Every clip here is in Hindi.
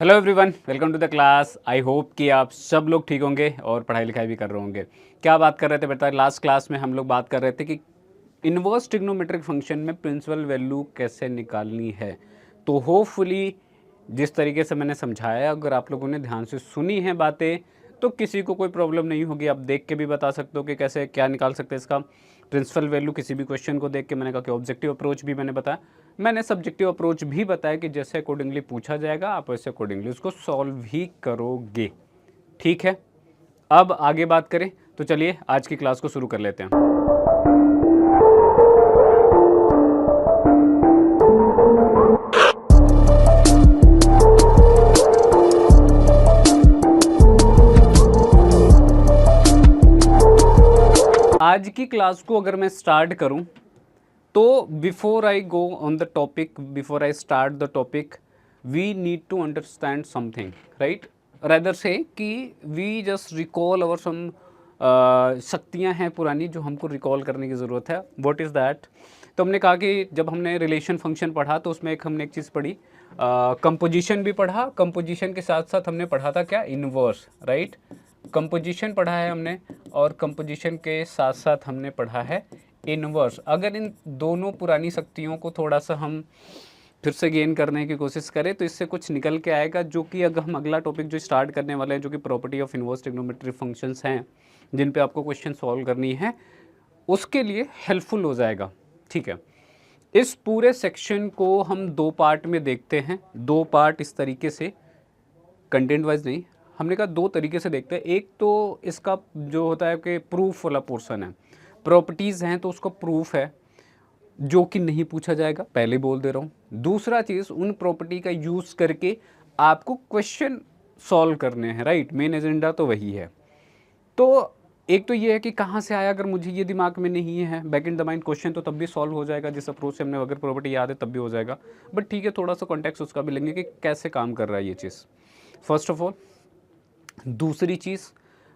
Hello everyone, welcome to the class. I hope कि आप सब लोग ठीक होंगे और पढ़ाई लिखाई भी कर रहे होंगे। क्या बात कर रहे थे बेटा? लास्ट क्लास में हम लोग बात कर रहे थे कि इन्वर्स ट्रिग्नोमेट्रिक फंक्शन में प्रिंसिपल वैल्यू कैसे निकालनी है। तो होपफुली जिस तरीके से मैंने समझाया, अगर आप लोगों ने ध्यान से सुनी हैं बातें, तो किसी को कोई प्रॉब्लम नहीं होगी। आप देख के भी बता सकते हो कि कैसे क्या निकाल सकते हैं इसका प्रिंसिपल वैल्यू। किसी भी क्वेश्चन को देख के मैंने कहा कि ऑब्जेक्टिव अप्रोच भी मैंने बताया, मैंने सब्जेक्टिव अप्रोच भी बताया कि जैसे अकॉर्डिंगली पूछा जाएगा आप वैसे अकॉर्डिंगली उसको सॉल्व ही करोगे। ठीक है, अब आगे बात करें तो चलिए आज की क्लास को शुरू कर लेते हैं। आज की क्लास को अगर मैं स्टार्ट करूं तो before I go on the topic, before I start the topic, we need to understand something, right? Rather say कि we just recall our some शक्तियाँ हैं पुरानी जो हमको रिकॉल करने की ज़रूरत है। What is that? तो हमने कहा कि जब हमने रिलेशन फंक्शन पढ़ा तो उसमें हमने एक चीज़ पढ़ी, कंपोजिशन भी पढ़ा। कंपोजिशन के साथ साथ हमने पढ़ा था क्या? Inverse, right? कंपोजिशन पढ़ा है हमने और कंपोजिशन के साथ साथ हमने पढ़ा है इन्वर्स। अगर इन दोनों पुरानी शक्तियों को थोड़ा सा हम फिर से गेन करने की कोशिश करें तो इससे कुछ निकल के आएगा, जो कि अगर हम अगला टॉपिक जो स्टार्ट करने वाले हैं, जो कि property of inverse trigonometric functions हैं, जिन पे आपको क्वेश्चन सॉल्व करनी है, उसके लिए हेल्पफुल हो जाएगा। ठीक है, इस पूरे सेक्शन को हम दो पार्ट में देखते हैं। दो पार्ट इस तरीके से, कंटेंट वाइज नहीं, हमने कहा दो तरीके से देखते हैं। एक तो इसका जो होता है कि प्रूफ वाला पोर्शन है, प्रॉपर्टीज़ हैं तो उसका प्रूफ है जो कि नहीं पूछा जाएगा, पहले बोल दे रहा हूँ। दूसरा चीज़, उन प्रॉपर्टी का यूज़ करके आपको क्वेश्चन सॉल्व करने हैं, राइट? मेन एजेंडा तो वही है। तो एक तो ये है कि कहाँ से आया, अगर मुझे ये दिमाग में नहीं है, back in the mind question तो तब भी सॉल्व हो जाएगा जिस अप्रोच से हमने, अगर प्रॉपर्टी याद है तब भी हो जाएगा। बट ठीक है, थोड़ा सा कॉन्टेक्स्ट उसका भी लेंगे कि कैसे काम कर रहा है ये चीज़। फर्स्ट ऑफ ऑल, दूसरी चीज़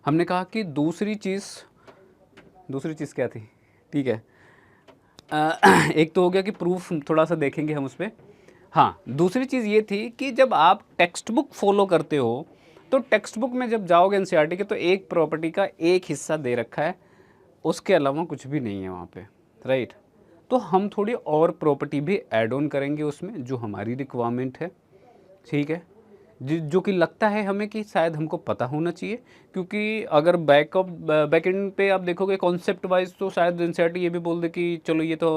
हमने कहा कि दूसरी चीज़ क्या थी? ठीक है, एक तो हो गया कि प्रूफ थोड़ा सा देखेंगे हम उस पर। हाँ, दूसरी चीज़ ये थी कि जब आप टेक्स्ट बुक फॉलो करते हो तो टेक्स्ट बुक में जब जाओगे एनसीईआरटी के, तो एक प्रॉपर्टी का एक हिस्सा दे रखा है, उसके अलावा कुछ भी नहीं है वहाँ पे, राइट? तो हम थोड़ी और प्रॉपर्टी भी ऐड ऑन करेंगे उसमें जो हमारी रिक्वायरमेंट है। ठीक है, जो कि लगता है हमें कि शायद हमको पता होना चाहिए, क्योंकि अगर बैक एंड पे आप देखोगे कॉन्सेप्ट वाइज, तो शायद एनसीईआरटी ये भी बोल दे कि चलो ये तो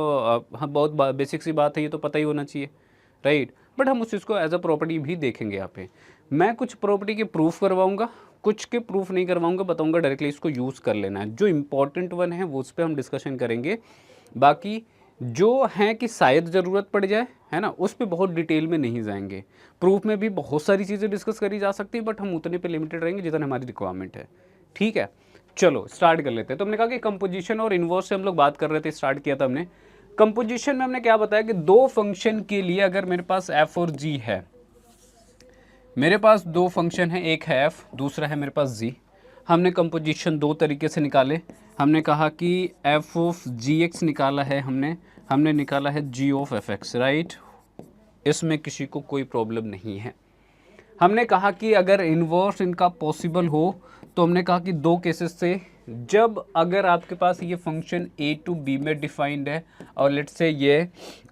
हाँ बहुत बेसिक सी बात है, ये तो पता ही होना चाहिए, राइट? बट हम उस चीज़ को एज अ प्रॉपर्टी भी देखेंगे। यहाँ पे मैं कुछ प्रॉपर्टी के प्रूफ करवाऊंगा, कुछ के प्रूफ नहीं करवाऊंगा, बताऊंगा डायरेक्टली इसको यूज़ कर लेना है। जो इंपॉर्टेंट वन है वो उस पर हम डिस्कशन करेंगे। बाकी जो हैं कि शायद ज़रूरत पड़ जाए, है ना, उस पर बहुत डिटेल में नहीं जाएंगे। प्रूफ में भी बहुत सारी चीज़ें डिस्कस करी जा सकती है, बट हम उतने पे लिमिटेड रहेंगे जितने हमारी रिक्वायरमेंट है। ठीक है, चलो स्टार्ट कर लेते हैं। तो हमने कहा कि कंपोजिशन और इन्वर्स से हम लोग बात कर रहे थे, स्टार्ट किया था हमने। कंपोजिशन में हमने क्या बताया कि दो फंक्शन के लिए अगर मेरे पास एफ और जी है, मेरे पास दो फंक्शन है, एक है एफ, दूसरा है मेरे पास जी। हमने कंपोजिशन दो तरीके से निकाले। हमने कहा कि एफ ऑफ जी एक्स निकाला है हमने निकाला है जी ऑफ एफ एक्स, राइट? इसमें किसी को कोई प्रॉब्लम नहीं है। हमने कहा कि अगर इन्वर्स इनका पॉसिबल हो तो हमने कहा कि दो केसेस से, जब अगर आपके पास ये फंक्शन ए टू बी में डिफाइंड है और लेट्स से ये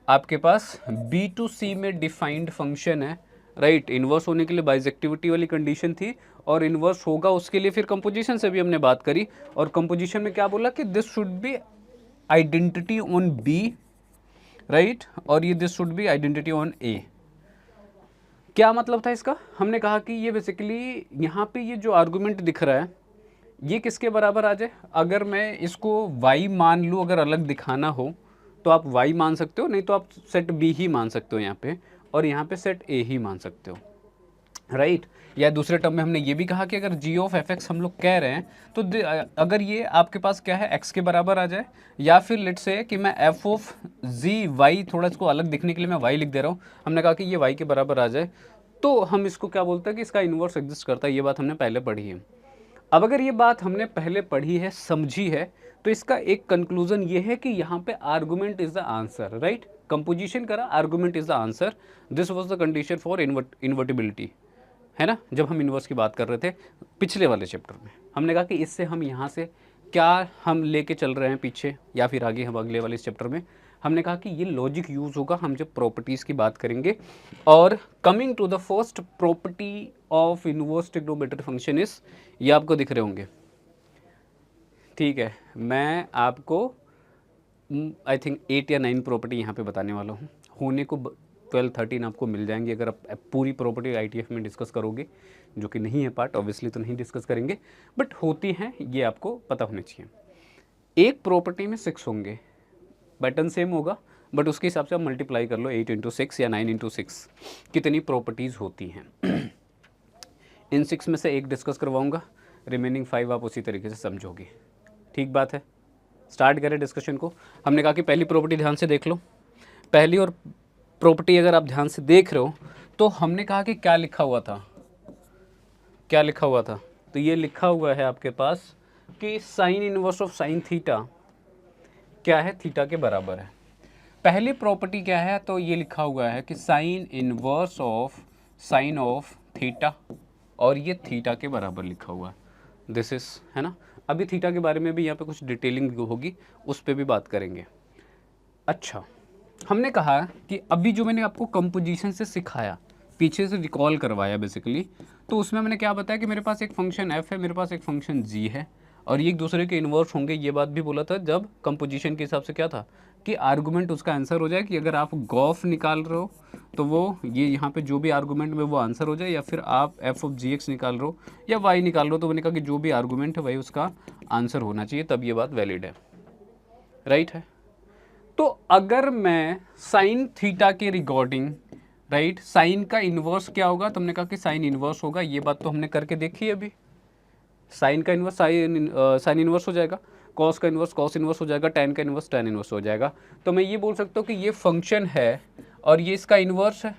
आपके पास बी टू सी में डिफाइंड फंक्शन है, राइट? इन्वर्स होने के लिए बाइजेक्टिविटी वाली कंडीशन थी, और इन्वर्स होगा उसके लिए फिर कंपोजिशन से भी हमने बात करी। और कंपोजिशन में क्या बोला कि this should be identity on B, right? और ये this should be identity on A. क्या मतलब था इसका? हमने कहा कि ये बेसिकली यहाँ पे ये जो आर्गुमेंट दिख रहा है, ये किसके बराबर आ जाए? अगर मैं इसको y मान लूँ, अगर अलग दिखाना हो तो आप y मान सकते हो, नहीं तो आप सेट b ही मान सकते हो यहाँ पे, और यहाँ पे सेट a ही मान सकते हो, राइट? या दूसरे टर्म में हमने ये भी कहा कि अगर g ऑफ एफ एक्स हम लोग कह रहे हैं तो अगर ये आपके पास क्या है, x के बराबर आ जाए, या फिर लेट्स से कि मैं f ऑफ जी y, थोड़ा इसको अलग दिखने के लिए मैं y लिख दे रहा हूँ, हमने कहा कि ये y के बराबर आ जाए, तो हम इसको क्या बोलते हैं कि इसका इन्वर्स एग्जिस्ट करता है। ये बात हमने पहले पढ़ी है। अब अगर ये बात हमने पहले पढ़ी है, समझी है, तो इसका एक कंक्लूजन ये है कि यहाँ पे argument is the answer, right? Composition करा, argument is the answer, this was the condition for invertibility, है ना, जब हम इन्वर्स की बात कर रहे थे पिछले वाले चैप्टर में, हमने कहा कि इससे हम यहाँ से क्या हम लेके चल रहे हैं पीछे या फिर आगे हम अगले वाले चैप्टर में, हमने कहा कि ये लॉजिक यूज़ होगा हम जब प्रॉपर्टीज़ की बात करेंगे। और coming to the first property of inverse trigonometric function is, ये आपको दिख रहे होंगे, ठीक है। मैं आपको आई थिंक 8 या 9 प्रॉपर्टी यहाँ पे बताने वाला हूँ, होने को 12-13 आपको मिल जाएंगी अगर आप पूरी प्रॉपर्टी ITF में डिस्कस करोगे, जो कि नहीं है पार्ट ऑब्वियसली, तो नहीं डिस्कस करेंगे, बट होती हैं, ये आपको पता होने चाहिए। एक प्रॉपर्टी में 6 होंगे, पैटर्न सेम होगा, बट उसके हिसाब से आप मल्टीप्लाई कर लो 8 इंटू 6 या 9 इंटू 6 कितनी प्रॉपर्टीज़ होती हैं। इन 6 में से एक डिस्कस करवाऊंगा, रिमेनिंग 5 आप उसी तरीके से समझोगे, ठीक बात है। स्टार्ट करें डिस्कशन को। हमने कहा कि पहली प्रॉपर्टी ध्यान से देख लो, पहली और प्रॉपर्टी अगर आप ध्यान से देख रहे हो तो हमने कहा कि क्या लिखा हुआ था, क्या लिखा हुआ था, तो ये लिखा हुआ है आपके पास कि sign inverse of sine theta क्या है, थीटा के बराबर है। पहली प्रॉपर्टी क्या है, तो ये लिखा हुआ है कि sign inverse of sign of theta, और ये थीटा के बराबर लिखा हुआ है, दिस इज, है ना। अभी थीटा के बारे में भी यहाँ पे कुछ डिटेलिंग होगी, उस पर भी बात करेंगे। अच्छा, हमने कहा कि अभी जो मैंने आपको कंपोजिशन से सिखाया, पीछे से रिकॉल करवाया बेसिकली, तो उसमें मैंने क्या बताया कि मेरे पास एक फंक्शन f है, मेरे पास एक फंक्शन g है, और ये एक दूसरे के इन्वर्स होंगे। ये बात भी बोला था जब कंपोजिशन के हिसाब से क्या था कि आर्गूमेंट उसका आंसर हो जाए, कि अगर आप गॉफ निकाल रहे हो तो वो ये यहाँ पे जो भी आर्गूमेंट में वो आंसर हो जाए, या फिर आप f ऑफ gx निकाल रहे हो या y निकाल रहे हो, तो मैंने कहा कि जो भी आर्गूमेंट है वही उसका आंसर होना चाहिए, तब ये बात वैलिड है, राइट है। तो अगर मैं साइन थीटा के रिगार्डिंग, राइट, साइन का इन्वर्स क्या होगा, तो हमने कहा कि साइन इन्वर्स होगा, ये बात तो हमने करके देखी है अभी, साइन का इन्वर्स साइन इन्वर्स हो जाएगा, कॉस का इन्वर्स कॉस इन्वर्स हो जाएगा, टैन का इन्वर्स टैन इन्वर्स हो जाएगा। तो मैं ये बोल सकता हूँ कि ये फंक्शन है और ये इसका इन्वर्स है,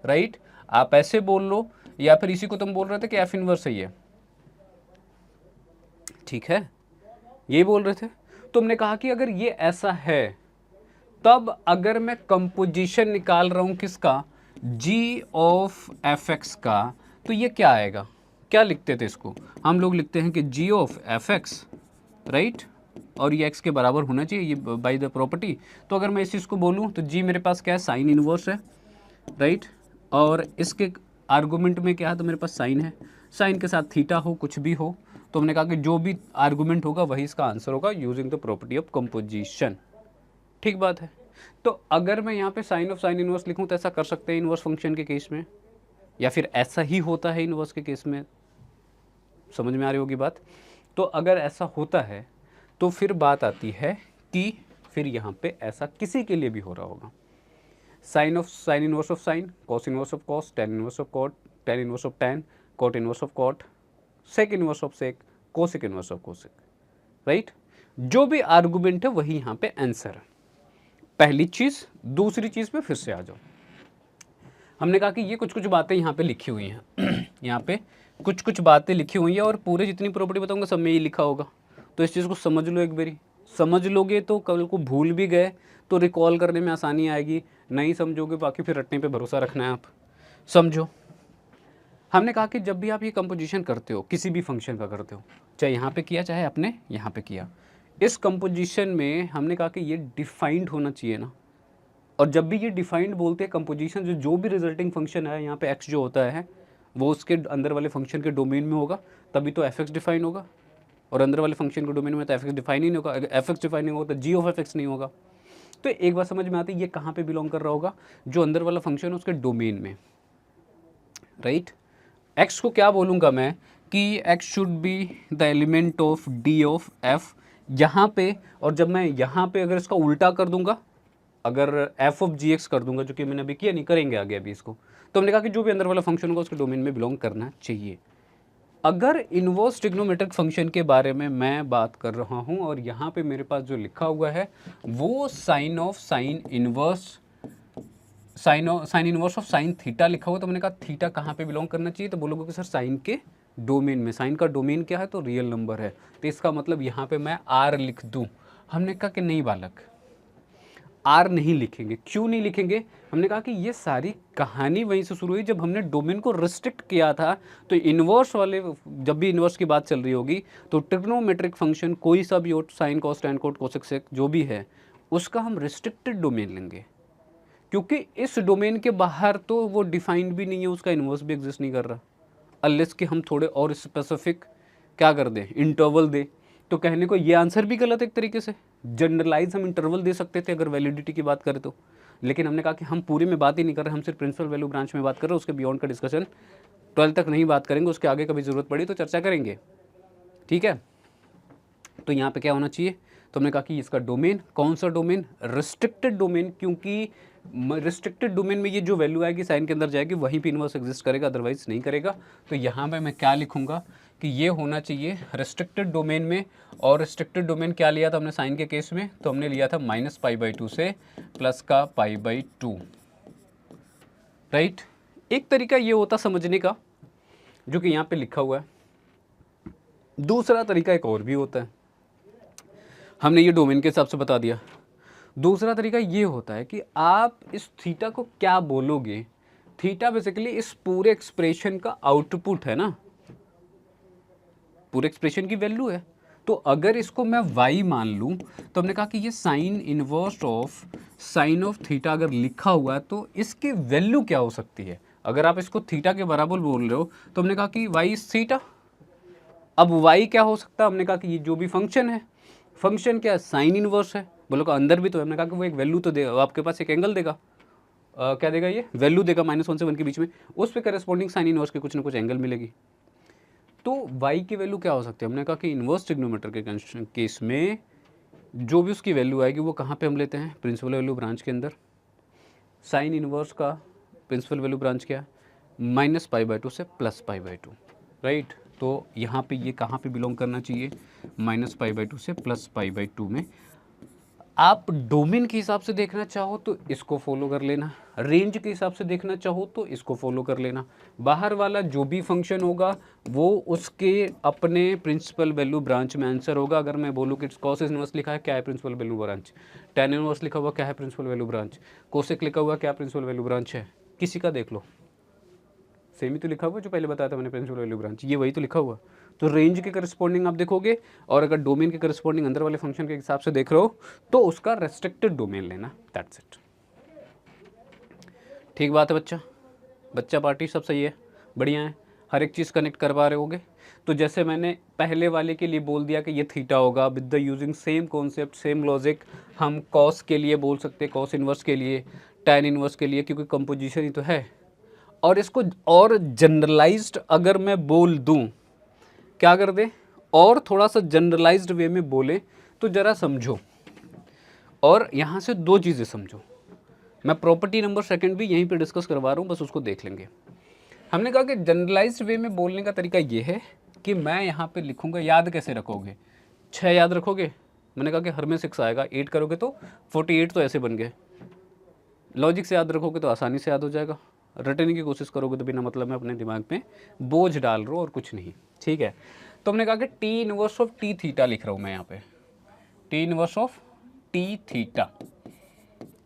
राइट। आप ऐसे बोल लो, या फिर इसी को तुम बोल रहे थे कि एफ इन्वर्स है ये, ठीक है, ये बोल रहे थे। तुमने कहा कि अगर ये ऐसा है, तब अगर मैं कंपोजिशन निकाल रहा हूं किसका, g ऑफ एफ एक्स का, तो ये क्या आएगा, क्या लिखते थे इसको, हम लोग लिखते हैं कि g of f x, right, और ये x के बराबर होना चाहिए, ये बाय द प्रॉपर्टी। तो अगर मैं इस चीज़ को बोलूँ तो g मेरे पास क्या है, साइन इनवर्स है, राइट, और इसके आर्गूमेंट में क्या है, तो मेरे पास साइन है, साइन के साथ थीटा हो, कुछ भी हो, तो हमने कहा कि जो भी आर्गूमेंट होगा वही इसका आंसर होगा using the property of composition, ठीक बात है। तो अगर मैं यहाँ पे साइन ऑफ साइन इनवर्स लिखूँ तो ऐसा कर सकते हैं इनवर्स फंक्शन के केस में, या फिर ऐसा ही होता है इनवर्स के केस में, समझ में आ रही होगी बात। तो अगर ऐसा होता है तो फिर बात आती है कि फिर यहाँ पे ऐसा किसी के लिए भी हो रहा होगा, sine of sine inverse of sine, cos inverse of cos, tan inverse of cot, tan inverse of tan, cot inverse of cot, sec inverse of sec, cosec inverse of cosec, right. जो भी आर्गुमेंट है वही यहाँ पे आंसर है, पहली चीज़। दूसरी चीज़ पे फिर से आ जाओ, हमने कहा कि ये कुछ कुछ बातें यहाँ पे लिखी हुई हैं यहाँ पे कुछ कुछ बातें लिखी हुई हैं, और पूरे जितनी प्रॉपर्टी बताऊंगा सब में ये लिखा होगा, तो इस चीज़ को समझ लो एक बारी, समझ लोगे तो कल को भूल भी गए तो रिकॉल करने में आसानी आएगी, नहीं समझोगे बाकी फिर रटने पे भरोसा रखना है, आप समझो। हमने कहा कि जब भी आप ये कंपोजिशन करते हो, किसी भी फंक्शन का करते हो, चाहे यहाँ पे किया चाहे अपने यहाँ पे किया, इस कंपोजिशन में हमने कहा कि ये डिफाइंड होना चाहिए ना। और जब भी ये डिफाइंड बोलते हैं कंपोजिशन, जो भी रिजल्टिंग फंक्शन है यहाँ पे x जो होता है वो उसके अंदर वाले फंक्शन के डोमेन में होगा, तभी तो एफ एक्स डिफाइन होगा, और अंदर वाले फंक्शन के डोमेन में तो एफ एक्स डिफाइन ही नहीं होगा। अगर एफ एक्स डिफाइन नहीं होगा तो जी ऑफ एफ एक्स नहीं होगा। तो एक बात समझ में आती है ये कहाँ पे बिलोंग कर रहा होगा, जो अंदर वाला फंक्शन है उसके डोमेन में, राइट। एक्स को क्या बोलूँगा मैं कि x should be the element of D of F यहाँ पे, और जब मैं यहाँ पे अगर इसका उल्टा कर दूंगा, अगर एफ ऑफ जी एक्स कर दूंगा, जो कि मैंने अभी किया नहीं, करेंगे आगे अभी इसको, तो हमने कहा कि जो भी अंदर वाला फंक्शन होगा उसके डोमेन में बिलोंग करना चाहिए। अगर इनवर्स ट्रिग्नोमेट्रिक फंक्शन के बारे में मैं बात कर रहा हूँ और यहाँ पे मेरे पास जो लिखा हुआ है वो sine of sine inverse sine inverse of sine theta लिखा हुआ, तो मैंने कहा थीटा कहाँ पे बिलोंग करना चाहिए, तो बोलोगे कि सर साइन के डोमेन में। साइन का डोमेन क्या है, तो रियल नंबर है, तो इसका मतलब यहाँ पे मैं आर लिख दूँ। हमने कहा कि नहीं बालक, आर नहीं लिखेंगे। क्यों नहीं लिखेंगे, हमने कहा कि ये सारी कहानी वहीं से शुरू हुई जब हमने डोमेन को रिस्ट्रिक्ट किया था। तो इन्वर्स वाले, जब भी इन्वर्स की बात चल रही होगी तो ट्रिग्नोमेट्रिक फंक्शन कोई सा भी हो, sine cos tan cot cosec sec जो भी है, उसका हम रिस्ट्रिक्टेड डोमेन लेंगे, क्योंकि इस डोमेन के बाहर तो वो डिफाइंड भी नहीं है, उसका इन्वर्स भी एग्जिस्ट नहीं कर रहा, अनलेस कि हम थोड़े और स्पेसिफिक क्या कर दें, इंटरवल दे। तो कहने को ये आंसर भी गलत है एक तरीके से, जनरलाइज हम इंटरवल दे सकते थे अगर वैलिडिटी की बात करें तो, लेकिन हमने कहा कि हम पूरे में बात ही नहीं कर रहे, हम सिर्फ प्रिंसिपल वैल्यू ब्रांच में बात कर रहे हैं, उसके बियॉन्ड का डिस्कशन 12 तक नहीं बात करेंगे, उसके आगे कभी ज़रूरत पड़ी तो चर्चा करेंगे, ठीक है। तो यहाँ पे क्या होना चाहिए, तो हमने कहा कि इसका डोमेन, कौन सा डोमेन, रिस्ट्रिक्टेड डोमेन, क्योंकि रिस्ट्रिक्टेड डोमेन में ये जो वैल्यू आएगी साइन के अंदर जाएगी, वहीं पे इन्वर्स एग्जिस्ट करेगा, अदरवाइज नहीं करेगा। तो यहाँ पे मैं क्या लिखूंगा कि ये होना चाहिए रिस्ट्रिक्टेड डोमेन में, और रिस्ट्रिक्टेड डोमेन क्या लिया था हमने साइन के केस में, तो हमने लिया था -π/2 से प्लस का π/2, राइट। एक तरीका ये होता समझने का जो कि यहाँ पे लिखा हुआ है, दूसरा तरीका एक और भी होता है, हमने ये डोमेन के हिसाब से बता दिया। दूसरा तरीका ये होता है कि आप इस थीटा को क्या बोलोगे, थीटा बेसिकली इस पूरे एक्सप्रेशन का आउटपुट है ना, पूरे एक्सप्रेशन की वैल्यू है। तो अगर इसको मैं y मान लूँ, तो हमने कहा कि ये sign inverse of sign of theta अगर लिखा हुआ है तो इसकी वैल्यू क्या हो सकती है। अगर आप इसको थीटा के बराबर बोल रहे हो तो हमने कहा कि y इज थीटा। अब y क्या हो सकता है, हमने कहा कि ये जो भी फंक्शन है, फंक्शन क्या है, साइन इनवर्स है, बोलो का अंदर भी तो है, हमने कहा कि वो एक वैल्यू तो देगा, आपके पास एक एंगल देगा, क्या देगा, ये वैल्यू देगा -1 से 1 के बीच में, उस पर करस्पॉन्डिंग साइन इनवर्स के कुछ ना कुछ एंगल मिलेगी। तो y की वैल्यू क्या हो सकती है, हमने कहा कि इन्वर्स ट्रिग्नोमेट्री के केस में जो भी उसकी वैल्यू आएगी वो कहाँ पे हम लेते हैं, प्रिंसिपल वैल्यू ब्रांच के अंदर। साइन इनवर्स का प्रिंसिपल वैल्यू ब्रांच क्या है, -π/2 से +π/2, राइट। तो यहाँ पे ये कहाँ पे बिलोंग करना चाहिए, -π/2 से +π/2 में। आप डोमेन के हिसाब से देखना चाहो तो इसको फॉलो कर लेना, रेंज के हिसाब से देखना चाहो तो इसको फॉलो कर लेना। बाहर वाला जो भी फंक्शन होगा वो उसके अपने प्रिंसिपल वैल्यू ब्रांच में आंसर होगा। अगर मैं बोलूँ कि कॉस इनवर्स लिखा है, क्या है principal value branch, tan inverse लिखा हुआ क्या है प्रिंसिपल वैल्यू ब्रांच, कोसेक लिखा हुआ क्या प्रिंसिपल वैल्यू ब्रांच है, किसी का देख लो, सेम ही तो लिखा हुआ जो पहले बताया था मैंने, प्रिंसिपल वैल्यू ब्रांच, ये वही तो लिखा हुआ। तो रेंज के करस्पॉन्डिंग आप देखोगे, और अगर डोमेन के करस्पॉन्डिंग अंदर वाले फंक्शन के हिसाब से देख रहे हो तो उसका रेस्ट्रिक्टेड डोमेन लेना, दैट्स इट। ठीक बात है बच्चा, बच्चा पार्टी सब सही है, बढ़िया है, हर एक चीज़ कनेक्ट कर पा रहे होगे। तो जैसे मैंने पहले वाले के लिए बोल दिया कि ये थीटा होगा, with the using same concept same logic, हम कॉस के लिए बोल सकते हैं, कॉस इनवर्स के लिए, टैन इनवर्स के लिए, क्योंकि कंपोजिशन ही तो है। और इसको और जनरलाइज्ड अगर मैं बोल दूं, क्या कर दे, और थोड़ा सा जनरलाइज्ड वे में बोले तो ज़रा समझो, और यहाँ से दो चीज़ें समझो। मैं प्रॉपर्टी नंबर सेकंड भी यहीं पे डिस्कस करवा रहा हूँ, बस उसको देख लेंगे। हमने कहा कि जनरलाइज्ड वे में बोलने का तरीका ये है कि मैं यहाँ पे लिखूँगा, याद कैसे रखोगे, 6 याद रखोगे, मैंने कहा कि हर में 6 आएगा, 8 करोगे तो 48 तो ऐसे बन गए। लॉजिक से याद रखोगे तो आसानी से याद हो जाएगा, रटने की कोशिश करोगे तो बिना मतलब में अपने दिमाग में बोझ डाल रहे हो और कुछ नहीं, ठीक है। तो हमने कहा कि T inverse of T theta लिख रहा हूँ मैं यहाँ पे, T inverse of T theta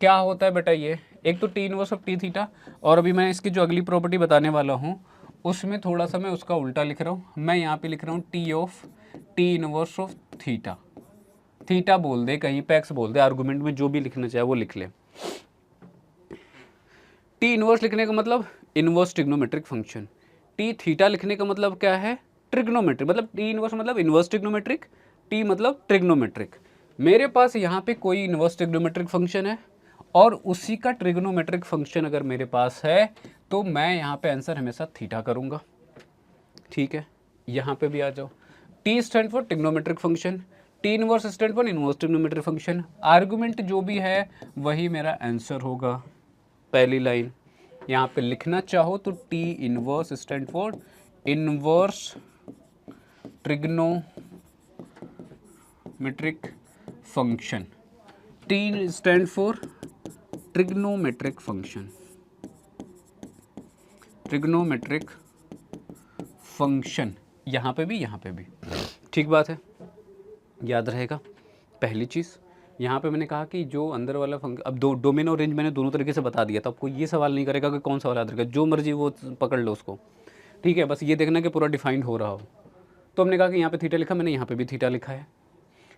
क्या होता है बेटा, ये एक तो T inverse of T theta, और अभी मैं इसकी जो अगली प्रॉपर्टी बताने वाला हूँ उसमें थोड़ा सा मैं उसका उल्टा लिख रहा हूँ। मैं यहाँ पे लिख रहा हूँ T of T inverse of theta, theta बोल दे, कहीं पे एक्स बोल दे, आर्गूमेंट में जो भी लिखना चाहे वो लिख ले। टी इनवर्स लिखने का मतलब inverse trigonometric function, T theta लिखने का मतलब क्या है, ट्रिग्नोमेट्रिक, मतलब टी इनवर्स मतलब इनवर्स ट्रिग्नोमेट्रिक, टी मतलब ट्रिग्नोमेट्रिक। मेरे पास यहाँ पे कोई इनवर्स ट्रिग्नोमेट्रिक फंक्शन है और उसी का ट्रिग्नोमेट्रिक फंक्शन अगर मेरे पास है तो मैं यहाँ पे आंसर हमेशा थीटा करूँगा, ठीक है। यहाँ पे भी आ जाओ, T stand for trigonometric function, T inverse stand for inverse trigonometric function, argument जो भी है वही मेरा आंसर होगा। पहली लाइन यहाँ पे लिखना चाहो तो T inverse stand for inverse trigonometric function, T stand for trigonometric function, trigonometric function, यहाँ पे भी, यहाँ पे भी, ठीक बात है, याद रहेगा। पहली चीज़ यहाँ पे मैंने कहा कि जो अंदर वाला फंक्शन, अब दो डोमेन और रेंज मैंने दोनों तरीके से बता दिया, तो आपको ये सवाल नहीं करेगा कि कौन सा वाला याद रखेगा, जो मर्जी वो पकड़ लो उसको, ठीक है, बस ये देखना कि पूरा डिफाइंड हो रहा हो। तो हमने कहा कि यहाँ पे थीटा लिखा, मैंने यहाँ पे भी थीटा लिखा है।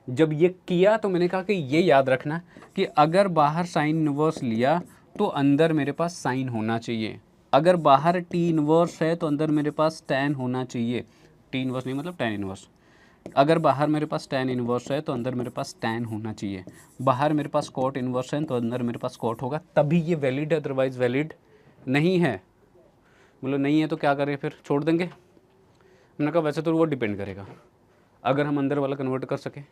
जब ये किया तो मैंने कहा कि ये याद रखना कि अगर बाहर साइन इनवर्स लिया तो अंदर मेरे पास साइन होना चाहिए, अगर बाहर टी इनवर्स है तो अंदर मेरे पास टैन होना चाहिए, टी इनवर्स नहीं मतलब टैन इनवर्स, अगर बाहर मेरे पास टैन इनवर्स है तो अंदर मेरे पास टैन होना चाहिए, बाहर मेरे पास कॉट इनवर्स है तो अंदर मेरे पास कॉट होगा, तभी ये वैलिड है, अदरवाइज वैलिड नहीं है। बोलो नहीं है तो क्या करें फिर, छोड़ देंगे? मैंने कहा वैसे तो वो डिपेंड करेगा, अगर हम अंदर वाला कन्वर्ट कर सकें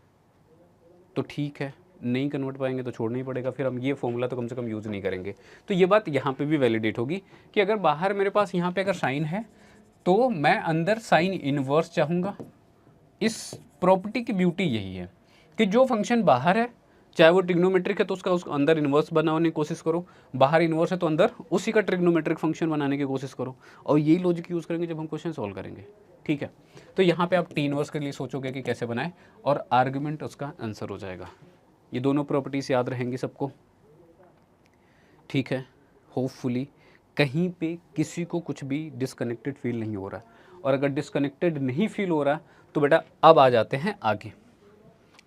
तो ठीक है, नहीं कन्वर्ट पाएंगे तो छोड़ना ही पड़ेगा, फिर हम ये फॉर्मूला तो कम से कम यूज़ नहीं करेंगे। तो ये बात यहाँ पे भी वैलिडेट होगी कि अगर बाहर मेरे पास यहाँ पे अगर साइन है तो मैं अंदर साइन इनवर्स चाहूँगा। इस प्रॉपर्टी की ब्यूटी यही है कि जो फंक्शन बाहर है, चाहे वो ट्रिग्नोमेट्रिक है तो उसका अंदर इन्वर्स बनाने की कोशिश करो, बाहर इन्वर्स है तो अंदर उसी का ट्रिग्नोमेट्रिक फंक्शन बनाने की कोशिश करो, और यही लॉजिक यूज़ करेंगे जब हम क्वेश्चन सॉल्व करेंगे, ठीक है। तो यहाँ पे आप टी इन्वर्स के लिए सोचोगे कि कैसे बनाए, और आर्गुमेंट उसका आंसर हो जाएगा। ये दोनों प्रॉपर्टीज याद रहेंगी सबको, ठीक है। होपफुली कहीं पे किसी को कुछ भी डिसकनेक्टेड फील नहीं हो रहा, और अगर डिसकनेक्टेड नहीं फील हो रहा तो बेटा अब आ जाते हैं आगे,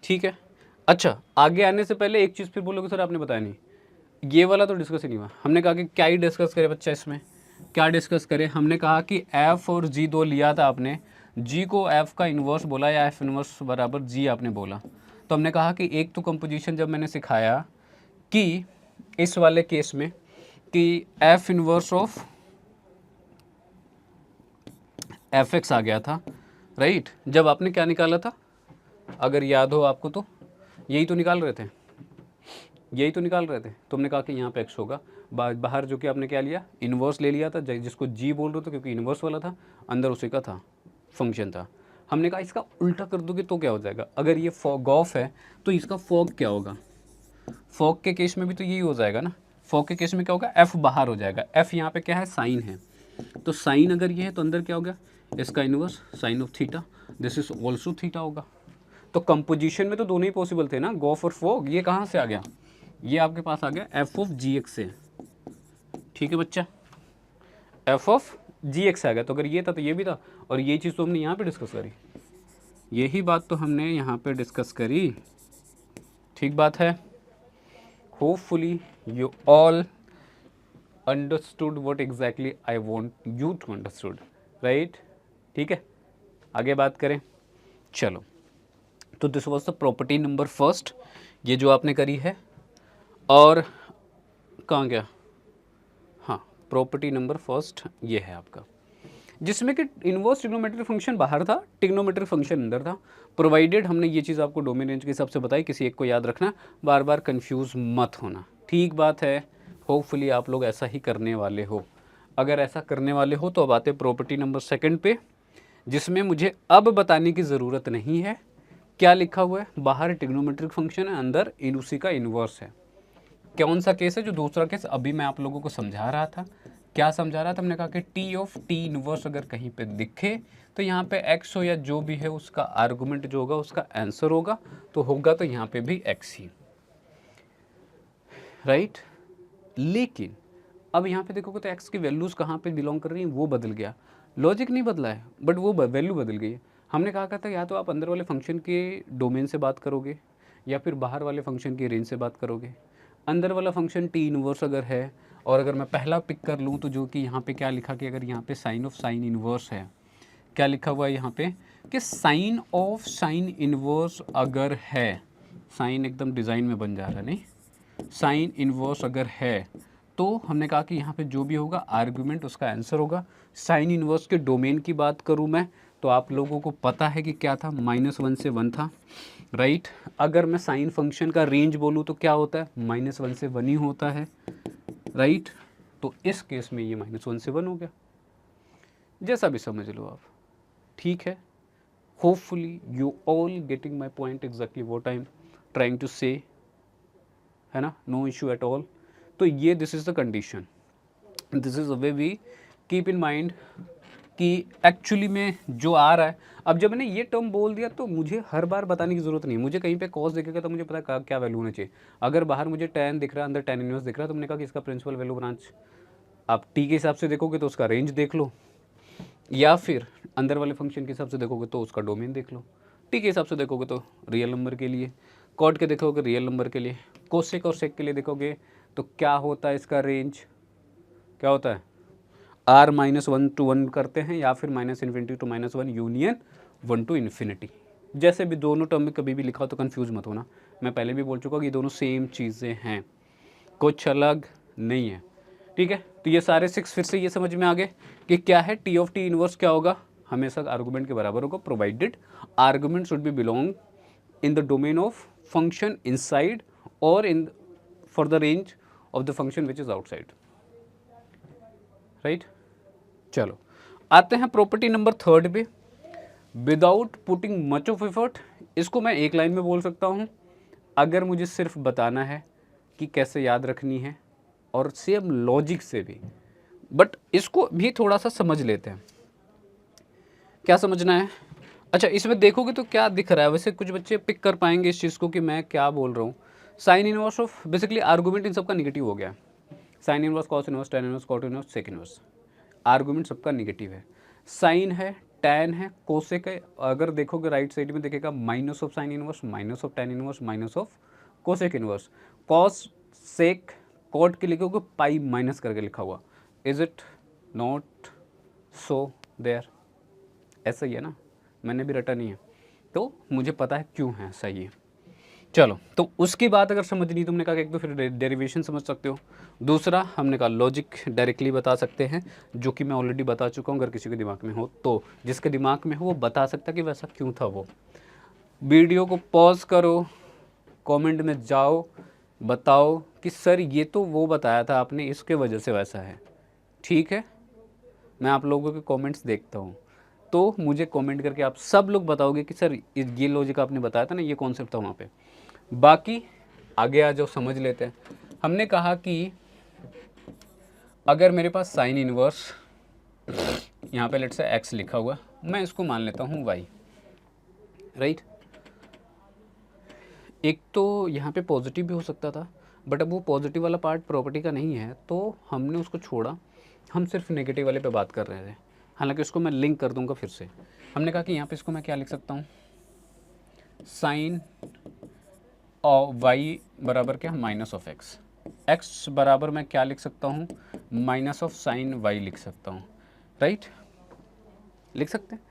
ठीक है। अच्छा, आगे आने से पहले एक चीज़ फिर बोलोगे सर आपने बताया नहीं, ये वाला तो डिस्कस ही नहीं हुआ। हमने कहा कि क्या ही डिस्कस करें बच्चा, इसमें क्या डिस्कस करें। हमने कहा कि एफ और जी दो लिया था आपने, जी को एफ का इन्वर्स बोला या एफ इन्वर्स बराबर जी आपने बोला। तो हमने कहा कि एक तो कंपोजिशन जब मैंने सिखाया कि इस वाले केस में कि f inverse of f x आ गया था, राइट। जब आपने क्या निकाला था, अगर याद हो आपको तो यही तो निकाल रहे थे, यही तो निकाल रहे थे। तुमने कहा कि यहाँ पे एक्स होगा, बाहर जो कि आपने क्या लिया, इन्वर्स ले लिया था, जिसको जी बोल रहे थे क्योंकि इन्वर्स वाला था, अंदर उसी का था फंक्शन था। हमने कहा इसका उल्टा कर दोगे तो क्या हो जाएगा, अगर ये फॉग ऑफ है तो इसका फॉग क्या होगा, फॉग के केस में भी तो यही हो जाएगा ना। फॉग के केस में क्या होगा, एफ बाहर हो जाएगा, एफ यहाँ पे क्या है, साइन है, तो साइन अगर ये है तो अंदर क्या हो गया, इसका inverse sine of theta, this is also theta होगा। तो कंपोजिशन में तो दोनों ही पॉसिबल थे ना, गॉफ और फॉग। ये कहाँ से आ गया, ये आपके पास आ गया एफ ऑफ जी एक्स से, ठीक है बच्चा, एफ ऑफ जी एक्स आ गया। तो अगर ये था तो ये भी था, और ये चीज़ तो हमने यहाँ पे डिस्कस करी, यही बात तो हमने यहाँ पे डिस्कस करी, ठीक बात है। Hopefully you all understood what exactly I want you to understood, right, ठीक है। आगे बात करें, चलो। तो this was the property number first, ये जो आपने करी है। और कहाँ गया, हाँ, प्रॉपर्टी नंबर फर्स्ट ये है आपका, जिसमें कि इनवर्स ट्रिग्नोमेट्रिक फंक्शन बाहर था, ट्रिग्नोमेट्रिक फंक्शन अंदर था, प्रोवाइडेड हमने ये चीज़ आपको डोमेन रेंज के हिसाब से बताई। किसी एक को याद रखना, बार बार कंफ्यूज मत होना, ठीक बात है। होपफुली आप लोग ऐसा ही करने वाले हो। अगर ऐसा करने वाले हो तो अब आते प्रॉपर्टी नंबर सेकंड पे, जिसमें मुझे अब बताने की ज़रूरत नहीं है क्या लिखा हुआ है, बाहर ट्रिग्नोमेट्रिक फंक्शन है, अंदर इन उसी का इन्वर्स है। कौन सा केस है, जो दूसरा केस अभी मैं आप लोगों को समझा रहा था। क्या समझा रहा था, हमने कहा कि टी ऑफ टी इनवर्स अगर कहीं पे दिखे तो यहाँ पे एक्स हो या जो भी है उसका आर्गुमेंट जो होगा उसका आंसर होगा, तो होगा तो यहाँ पे भी एक्स ही, राइट। लेकिन अब यहाँ पे देखोगे तो एक्स की वैल्यूज कहाँ पे बिलोंग कर रही हैं, वो बदल गया। लॉजिक नहीं बदला है बट वो वैल्यू बदल गई है। हमने कहा था या तो आप अंदर वाले फंक्शन के डोमेन से बात करोगे या फिर बाहर वाले फंक्शन की रेंज से बात करोगे। अंदर वाला फंक्शन टी इनवर्स अगर है, और अगर मैं पहला पिक कर लूँ तो जो कि यहाँ पे क्या लिखा कि अगर यहाँ पे साइन ऑफ साइन इनवर्स है, क्या लिखा हुआ है यहाँ पे कि साइन ऑफ साइन इनवर्स अगर है, साइन एकदम डिज़ाइन में बन जा रहा है, नहीं, साइन इनवर्स अगर है तो हमने कहा कि यहाँ पे जो भी होगा आर्गुमेंट उसका आंसर होगा। साइन इनवर्स के डोमेन की बात करूँ मैं तो आप लोगों को पता है कि क्या था, -1 से 1 था, राइट। अगर मैं साइन फंक्शन का रेंज बोलूँ तो क्या होता है, -1 से 1 ही होता है, राइट। तो इस केस में ये -1 से 1 हो गया, जैसा भी समझ लो आप, ठीक है। Hopefully you all getting my point exactly what I am trying to say, है ना, नो इशू एट ऑल। तो ये this is the condition, this is the way we keep in mind कि एक्चुअली में जो आ रहा है, अब जब मैंने ये टर्म बोल दिया तो मुझे हर बार बताने की ज़रूरत नहीं, मुझे कहीं पे कॉस दिखेगा तो मुझे पता है क्या वैल्यू होना चाहिए। अगर बाहर मुझे tan दिख रहा है, अंदर tan इनवर्स दिख रहा है, तो मैंने कहा कि इसका प्रिंसिपल वैल्यू ब्रांच आप टी के हिसाब से देखोगे तो उसका रेंज देख लो, या फिर अंदर वाले फंक्शन के हिसाब से देखोगे तो उसका डोमेन देख लो। टी के हिसाब से देखोगे तो रियल नंबर के लिए, कॉट के देखोगे रियल नंबर के लिए, कोसेक और सेक के लिए देखोगे तो क्या होता है इसका रेंज, क्या होता है r -1 to 1 करते हैं, या फिर -∞ to -1 यूनियन 1 to इन्फिनिटी। जैसे भी दोनों टर्म में कभी भी लिखा हो तो कंफ्यूज मत होना, मैं पहले भी बोल चुका कि ये दोनों सेम चीज़ें हैं, कुछ अलग नहीं है। ठीक है, तो ये सारे 6 फिर से ये समझ में आ गए कि क्या है टी ऑफ टी इनवर्स क्या होगा, हमेशा आर्गूमेंट के बराबर होगा, provided argument should be belong in the domain of function inside और in for the range of the function which is outside. Right, चलो आते हैं प्रॉपर्टी नंबर 3 पे, without putting much of effort. इसको मैं एक लाइन में बोल सकता हूँ अगर मुझे सिर्फ बताना है कि कैसे याद रखनी है, और सेम लॉजिक से भी, बट इसको भी थोड़ा सा समझ लेते हैं। क्या समझना है? अच्छा, इसमें देखोगे तो क्या दिख रहा है, वैसे कुछ बच्चे पिक कर पाएंगे इस चीज़ को कि मैं क्या बोल रहा हूँ। Sine inverse of, basically argument इन सबका निगेटिव हो गया, sine inverse, cos inverse, tan inverse, cot inverse, sec inverse, argument सबका निगेटिव है। साइन है, टैन है, कोसेक है, अगर देखोगे राइट साइड में देखेगा minus of sine inverse, minus of tan inverse, minus of cosec inverse, cos sec cot के लिखोगे पाई माइनस करके लिखा हुआ। Is it not so there? ऐसा ही है ना, मैंने भी रटा नहीं है तो मुझे पता है क्यों है, सही है। चलो, तो उसकी बात अगर समझनी तुमने कहा कि एक तो फिर डेरिवेशन समझ सकते हो, दूसरा हमने कहा लॉजिक डायरेक्टली बता सकते हैं, जो कि मैं ऑलरेडी बता चुका हूँ, अगर किसी के दिमाग में हो तो, जिसके दिमाग में हो वो बता सकता कि वैसा क्यों था। वो वीडियो को पॉज करो, कमेंट में जाओ, बताओ कि सर ये तो वो बताया था आपने, इसके वजह से वैसा है। ठीक है, मैं आप लोगों के कमेंट्स देखता हूँ, तो मुझे कमेंट करके आप सब लोग बताओगे कि सर ये लॉजिक आपने बताया था ना, ये कॉन्सेप्ट था वहाँ पे। बाकी आगे आ जाओ, समझ लेते हैं। हमने कहा कि अगर मेरे पास साइन इनवर्स, यहाँ पे लेट से एक्स लिखा हुआ, मैं इसको मान लेता हूँ वाई, राइट। एक तो यहाँ पे पॉजिटिव भी हो सकता था, बट अब वो पॉजिटिव वाला पार्ट प्रॉपर्टी का नहीं है तो हमने उसको छोड़ा, हम सिर्फ नेगेटिव वाले पे बात कर रहे थे। हालांकि उसको मैं लिंक कर दूंगा फिर से। हमने कहा कि यहाँ पे इसको मैं क्या लिख सकता हूँ, साइन और वाई बराबर क्या, माइनस ऑफ एक्स, एक्स बराबर मैं क्या लिख सकता हूँ, माइनस ऑफ साइन वाई लिख सकता हूँ, राइट, लिख सकते हैं।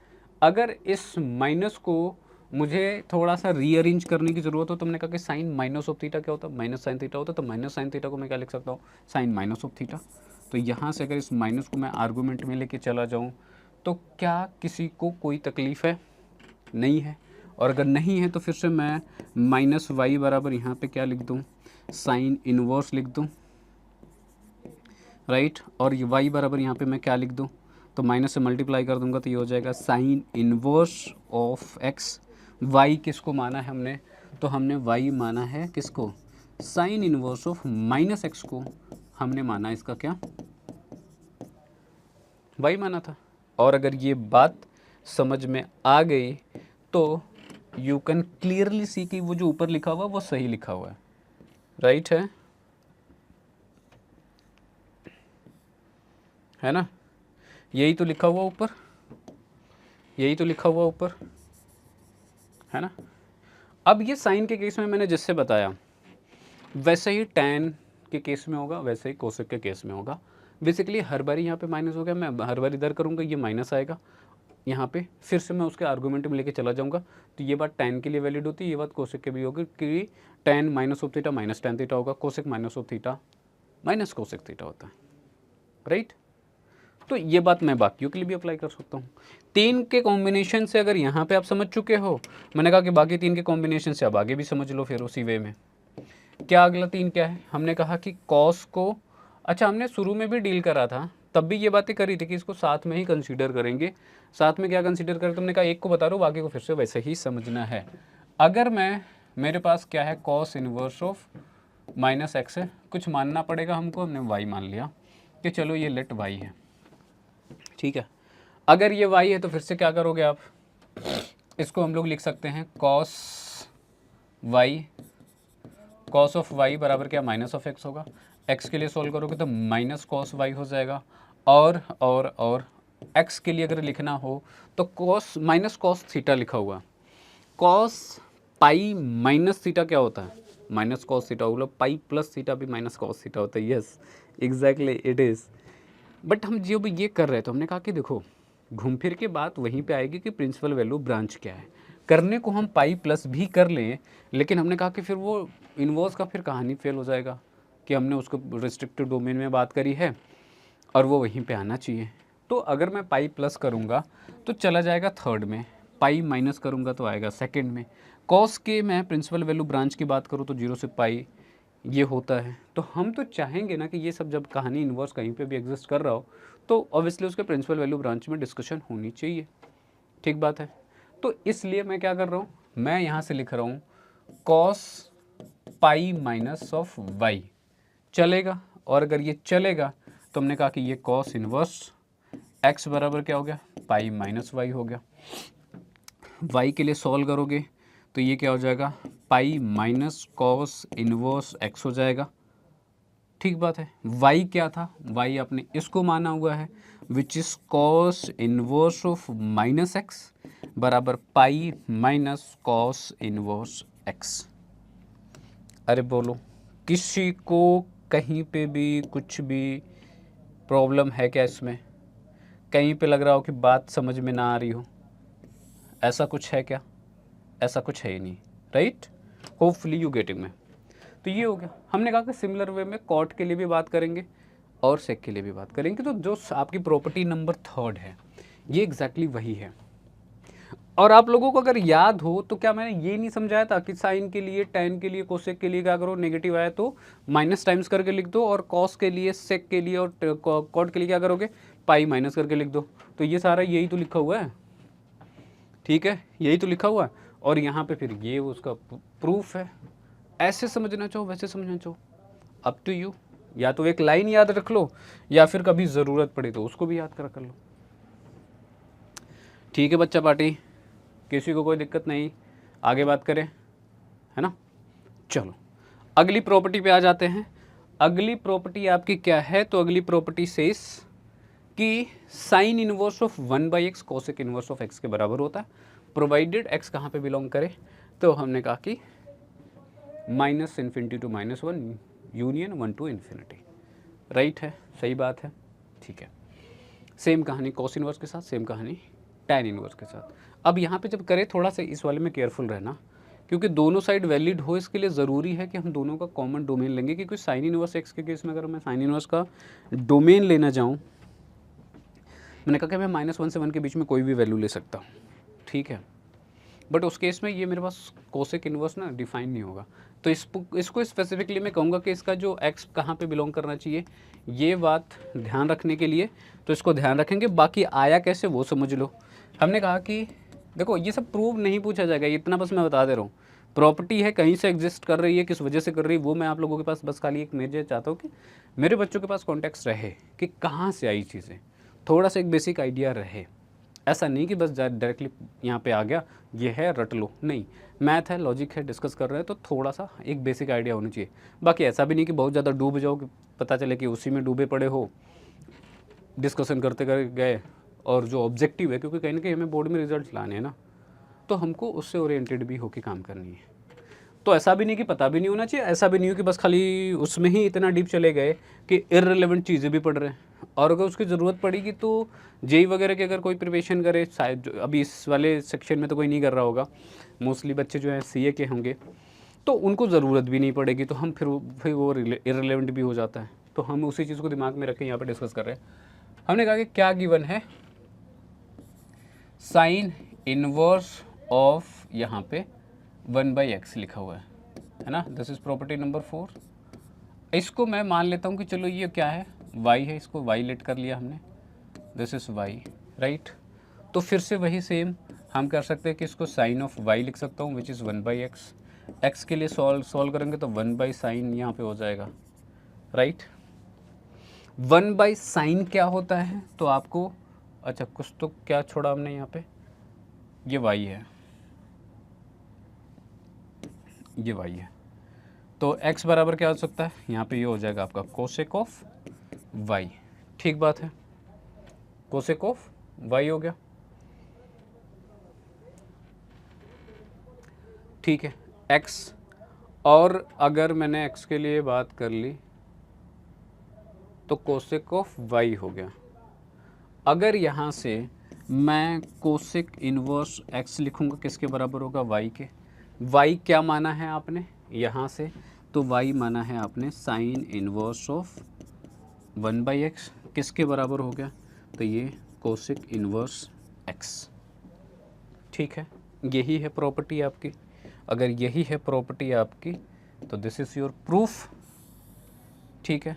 अगर इस माइनस को मुझे थोड़ा सा रीअरेंज करने की ज़रूरत हो तो हमने कहा कि साइन माइनस ऑफ थीटा क्या होता है, माइनस साइन थीटा होता है, तो माइनस साइन थीटा को मैं क्या लिख सकता हूँ, साइन माइनस ऑफ थीटा। तो यहाँ से अगर इस माइनस को मैं आर्गूमेंट में लेके चला जाऊँ तो क्या किसी को कोई तकलीफ़ है? नहीं है। और अगर नहीं है तो फिर से मैं माइनस वाई बराबर यहाँ पे क्या लिख दूँ, साइन इनवर्स लिख दूँ, राइट। और ये वाई बराबर यहाँ पे मैं क्या लिख दूँ, तो माइनस से मल्टीप्लाई कर दूंगा तो ये हो जाएगा sine inverse of X. Y किसको माना है हमने, तो हमने वाई माना है किसको, sign inverse of minus x को हमने माना इसका क्या, वाई माना था। और अगर ये बात समझ में आ गई तो यू कैन क्लियरली सी कि वो जो ऊपर लिखा हुआ वो सही लिखा हुआ है, राइट है ना, यही तो लिखा हुआ ऊपर, यही तो लिखा हुआ ऊपर, है ना। अब ये साइन के केस में मैंने जिससे बताया वैसे ही टैन के केस में होगा, वैसे ही कोसेक के केस में होगा। बेसिकली हर बारी यहाँ पे माइनस हो गया, मैं हर बार इधर करूँगा ये माइनस आएगा, यहाँ पे फिर से मैं उसके आर्गूमेंट में लेके चला जाऊँगा। तो ये बात टैन के लिए वैलिड होती है, ये बात कोसेक के भी होगी कि tan minus of theta minus tan theta होगा, cosec minus of theta minus cosec theta होता है, राइट। तो ये बात मैं बाकियों के लिए भी अप्लाई कर सकता हूँ। 3 के कॉम्बिनेशन से अगर यहाँ पे आप समझ चुके हो, मैंने कहा कि बाकी 3 के कॉम्बिनेशन से आप आगे भी समझ लो फिर उसी वे में। क्या अगला 3 क्या है, हमने कहा कि कॉस को, अच्छा हमने शुरू में भी डील करा था, तब भी ये बातें करी थी कि इसको साथ में ही कंसीडर करेंगे। साथ में क्या कंसीडर करें, तुमने कहा एक को बता रहा हूँ, बाकी को फिर से वैसे ही समझना है। अगर मेरे पास क्या है, cos inverse of minus x है, कुछ मानना पड़ेगा हमको, हमने वाई मान लिया कि चलो ये लेट वाई है, ठीक है। अगर ये y है तो फिर से क्या करोगे आप, इसको हम लोग लिख सकते हैं cos y, cos of y बराबर क्या, माइनस ऑफ x होगा। x के लिए सोल्व करोगे तो माइनस cos y हो जाएगा। और x के लिए अगर लिखना हो तो cos माइनस cos थीटा लिखा हुआ, cos पाई माइनस थीटा क्या होता है, माइनस cos थीटा, बोलो पाई प्लस थीटा भी माइनस cos थीटा होता है। Yes exactly it is. But हम जो भी ये कर रहे हैं तो हमने कहा कि देखो घूम फिर के बात वहीं पे आएगी कि प्रिंसिपल वैल्यू ब्रांच क्या है। करने को हम पाई प्लस भी कर लें, लेकिन हमने कहा कि फिर वो इन्वर्स का फिर कहानी फेल हो जाएगा कि हमने उसको रिस्ट्रिक्टेड डोमेन में बात करी है और वो वहीं पे आना चाहिए। तो अगर मैं पाई प्लस करूँगा तो चला जाएगा थर्ड में, पाई माइनस करूँगा तो आएगा सेकंड में। कॉस के मैं प्रिंसिपल वैल्यू ब्रांच की बात करूँ तो 0 से पाई ये होता है। तो हम तो चाहेंगे ना कि ये सब जब कहानी इन्वर्स कहीं पे भी एग्जिस्ट कर रहा हो तो ऑब्वियसली उसके प्रिंसिपल वैल्यू ब्रांच में डिस्कशन होनी चाहिए। ठीक बात है। तो इसलिए मैं क्या कर रहा हूँ, मैं यहाँ से लिख रहा हूँ cos pi minus of Y चलेगा। और अगर ये चलेगा तो हमने कहा कि ये कॉस इन्वर्स एक्स बराबर क्या हो गया, पाई माइनस वाई हो गया। वाई के लिए सॉल्व करोगे तो ये क्या हो जाएगा, पाई माइनस कॉस इन्वर्स एक्स हो जाएगा। ठीक बात है। y क्या था, y आपने इसको माना हुआ है which is cos inverse of minus x बराबर pi minus cos inverse x. अरे बोलो किसी को कहीं पे भी कुछ भी प्रॉब्लम है क्या इसमें, कहीं पे लग रहा हो कि बात समझ में ना आ रही हो, ऐसा कुछ है क्या, ऐसा कुछ है ही नहीं, राइट। होपफुली यू गेटिंग में। तो ये हो गया। हमने कहा कि सिमिलर वे में कॉट के लिए भी बात करेंगे और सेक के लिए भी बात करेंगे। तो जो आपकी प्रॉपर्टी नंबर थर्ड है ये एग्जैक्टली वही है। और आप लोगों को अगर याद हो तो क्या मैंने ये नहीं समझाया था कि साइन के लिए, टेन के लिए, कोसेक के लिए क्या करो, नेगेटिव आया तो माइनस टाइम्स करके लिख दो, और कॉस के लिए, सेक के लिए और कॉट के लिए क्या करोगे, पाई माइनस करके लिख दो। तो ये सारा यही तो लिखा हुआ है, ठीक है, यही तो लिखा हुआ है। और यहाँ पे फिर ये उसका प्रूफ है। ऐसे समझना चाहो वैसे समझना चाहो, अप टू यू। या तो एक लाइन याद रख लो या फिर कभी ज़रूरत पड़े तो उसको भी याद कर लो। ठीक है बच्चा पार्टी, किसी को कोई दिक्कत नहीं, आगे बात करें, है ना। चलो अगली प्रॉपर्टी पे आ जाते हैं। अगली प्रॉपर्टी आपकी क्या है, तो अगली प्रॉपर्टी सेस कि sign inverse of 1/x cosec inverse of x के बराबर होता है, प्रोवाइडेड x कहाँ पे बिलोंग करे। तो हमने कहा कि minus infinity to -1 union 1 to infinity, right है, सही बात है, ठीक है। सेम कहानी कॉस इनवर्स के साथ, सेम कहानी टैन इनवर्स के साथ। अब यहाँ पे जब करें थोड़ा सा इस वाले में केयरफुल रहना, क्योंकि दोनों साइड वैलिड हो इसके लिए ज़रूरी है कि हम दोनों का कॉमन डोमेन लेंगे। क्योंकि साइन इनवर्स एक्स के केस में अगर मैं साइन इनवर्स का डोमेन लेना चाहूँ, मैंने कहा कि मैं -1 से 1 के बीच में कोई भी वैल्यू ले सकता हूँ, ठीक है। बट उस केस में ये मेरे पास कोसेक इनवर्स ना डिफाइन नहीं होगा। तो इसको स्पेसिफिकली मैं कहूँगा कि इसका जो x कहाँ पे बिलोंग करना चाहिए, ये बात ध्यान रखने के लिए तो इसको ध्यान रखेंगे। बाकी आया कैसे वो समझ लो। हमने कहा कि देखो ये सब प्रूव नहीं पूछा जाएगा, इतना बस मैं बता दे रहा हूँ। प्रॉपर्टी है, कहीं से एग्जिस्ट कर रही है, किस वजह से कर रही है, वो मैं आप लोगों के पास बस खाली एक मेरे चाहता हूँ कि मेरे बच्चों के पास कॉन्टेक्स्ट रहे कि कहाँ से आई चीज़ें, थोड़ा सा एक बेसिक आइडिया रहे। ऐसा नहीं कि बस डायरेक्टली यहाँ पे आ गया ये है रट लो, नहीं, मैथ है, लॉजिक है, डिस्कस कर रहे हैं तो थोड़ा सा एक बेसिक आइडिया होना चाहिए। बाकी ऐसा भी नहीं कि बहुत ज़्यादा डूब जाओ कि पता चले कि उसी में डूबे पड़े हो, डिस्कशन करते कर गए और जो ऑब्जेक्टिव है, क्योंकि कहीं ना कहीं हमें बोर्ड में रिजल्ट लाने हैं ना, तो हमको उससे ओरिएंटेड भी होकर काम करनी है। तो ऐसा भी नहीं कि पता भी नहीं होना चाहिए, ऐसा भी नहीं हो कि बस खाली उसमें ही इतना डीप चले गए कि इररिलेवेंट चीज़ें भी पढ़ रहे हैं। और अगर उसकी ज़रूरत पड़ेगी तो जेई वगैरह की अगर कोई प्रिपरेशन करे, शायद अभी इस वाले सेक्शन में तो कोई नहीं कर रहा होगा, मोस्टली बच्चे जो हैं सीए के होंगे, तो उनको ज़रूरत भी नहीं पड़ेगी। तो हम फिर वो इररिलेवेंट भी हो जाता है। तो हम उसी चीज़ को दिमाग में रखें यहाँ पर डिस्कस कर रहे हैं। हमने कहा कि क्या गिवन है, साइन इनवर्स ऑफ यहाँ पे 1/x लिखा हुआ है ना, दिस इज प्रॉपर्टी नंबर 4। इसको मैं मान लेता हूँ कि चलो ये क्या है, y है, इसको y लेट कर लिया हमने, दिस इज y, राइट। तो फिर से वही सेम हम कर सकते हैं कि इसको साइन ऑफ y लिख सकता हूँ विच इज़ 1/x। x के लिए सॉल्व करेंगे तो 1/sin यहाँ पे हो जाएगा, राइट। 1/sin क्या होता है, तो आपको अच्छा कुछ तो क्या छोड़ा हमने यहाँ पे, ये y है, ये y है, तो x बराबर क्या हो सकता है, यहाँ पे ये हो जाएगा आपका कोसेक ऑफ y। ठीक बात है, कोसेक ऑफ y हो गया। ठीक है, x, और अगर मैंने x के लिए बात कर ली तो कोसेक ऑफ y हो गया। अगर यहाँ से मैं कोसेक इन्वर्स x लिखूँगा किसके बराबर होगा, y के। y क्या माना है आपने यहाँ से, तो y माना है आपने साइन इन्वर्स ऑफ 1/x, किसके बराबर हो गया, तो ये कोसेक इन्वर्स x। ठीक है, यही है प्रॉपर्टी आपकी। अगर यही है प्रॉपर्टी आपकी तो दिस इज़ योर प्रूफ। ठीक है,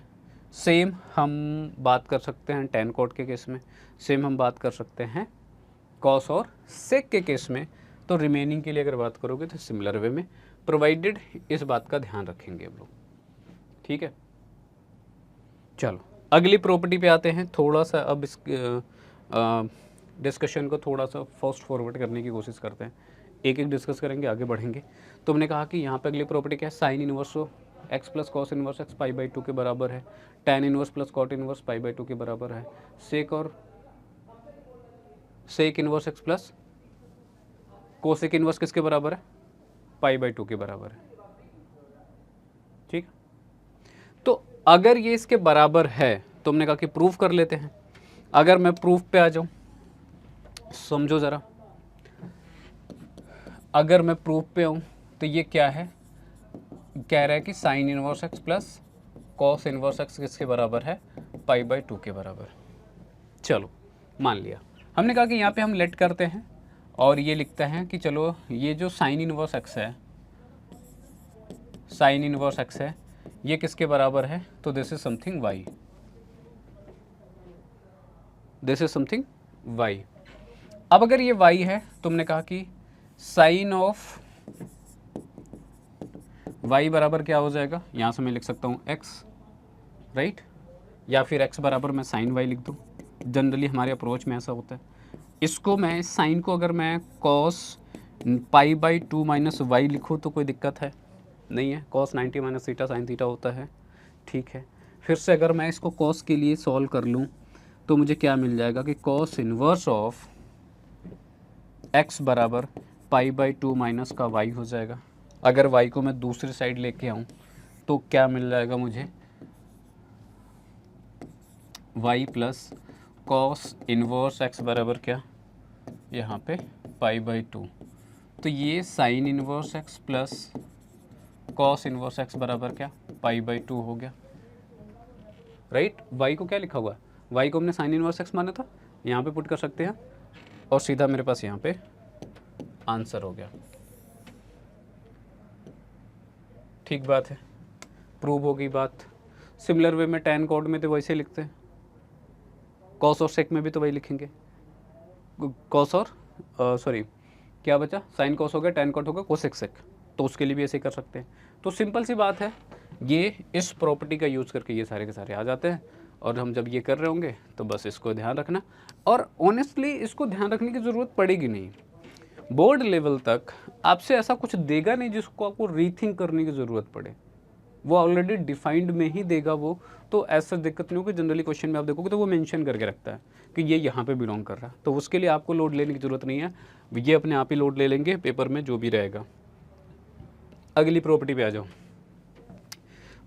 सेम हम बात कर सकते हैं टेन कॉट के केस में, सेम हम बात कर सकते हैं कॉस और सेक के केस में। तो रिमेनिंग के लिए अगर बात करोगे तो सिमिलर वे में, प्रोवाइडेड इस बात का ध्यान रखेंगे हम लोग। ठीक है, चलो अगली प्रॉपर्टी पे आते हैं। थोड़ा सा अब इस डिस्कशन को थोड़ा सा फास्ट फॉरवर्ड करने की कोशिश करते हैं, एक एक डिस्कस करेंगे, आगे बढ़ेंगे। तो हमने कहा कि यहाँ पे अगली प्रॉपर्टी क्या है, sine inverse x plus cos inverse x π/2 के बराबर है, tan inverse plus cot inverse π/2 के बराबर है, सेक और sec inverse x plus cosec inverse किसके बराबर है, π/2 के बराबर है। ठीक, तो अगर ये इसके बराबर है तो हमने कहा कि प्रूफ कर लेते हैं। अगर मैं प्रूफ पे आ जाऊं, समझो ज़रा, अगर मैं प्रूफ पे आऊँ तो ये क्या है, कह रहा है कि sign inverse x plus cos inverse x किसके बराबर है, π/2 के बराबर। चलो मान लिया, हमने कहा कि यहाँ पे हम लेट करते हैं और ये लिखते हैं कि चलो ये जो साइन इनवर्स एक्स है, साइन इनवर्स एक्स है, ये किसके बराबर है, तो this is something y, this is something y। अब अगर ये y है तो हमने कहा कि साइन ऑफ y बराबर क्या हो जाएगा, यहाँ से मैं लिख सकता हूँ x, राइट, या फिर x बराबर मैं साइन y लिख दूँ। जनरली हमारे अप्रोच में ऐसा होता है। इसको मैं साइन को अगर मैं cos π/2 माइनस वाई लिखूँ तो कोई दिक्कत है नहीं है, cos 90 minus theta sine theta होता है। ठीक है, फिर से अगर मैं इसको cos के लिए सॉल्व कर लूँ तो मुझे क्या मिल जाएगा कि cos इन्वर्स ऑफ x बराबर π/2 माइनस का y हो जाएगा। अगर y को मैं दूसरी साइड लेके आऊँ तो क्या मिल जाएगा मुझे, y plus cos inverse x बराबर क्या, यहाँ पे π/2। तो ये sign inverse x plus cos inverse x बराबर क्या, π/2 हो गया, राइट। y को क्या लिखा हुआ है, y को हमने साइन इन्वर्स x माना था, यहाँ पे पुट कर सकते हैं और सीधा मेरे पास यहाँ पे आंसर हो गया। ठीक बात है, प्रूव हो गई बात। सिमिलर वे में टेन कोड में तो वैसे लिखते हैं, कॉस और सेक में भी तो वही लिखेंगे, कॉस और सॉरी क्या बचा, साइन कॉस हो गया, टेन कॉट हो गया, कोसेक सेक, तो उसके लिए भी ऐसे कर सकते हैं। तो सिंपल सी बात है, ये इस प्रॉपर्टी का यूज़ करके ये सारे के सारे आ जाते हैं। और हम जब ये कर रहे होंगे तो बस इसको ध्यान रखना, और ऑनेस्टली इसको ध्यान रखने की ज़रूरत पड़ेगी नहीं। बोर्ड लेवल तक आपसे ऐसा कुछ देगा नहीं जिसको आपको रीथिंक करने की ज़रूरत पड़े, वो ऑलरेडी डिफाइंड में ही देगा वो, तो ऐसा दिक्कत नहीं होगी। जनरली क्वेश्चन में आप देखोगे तो वो मेंशन करके रखता है कि ये यहाँ पे बिलोंग कर रहा है, तो उसके लिए आपको लोड लेने की ज़रूरत नहीं है, ये अपने आप ही लोड ले लेंगे पेपर में जो भी रहेगा। अगली प्रॉपर्टी पे आ जाओ।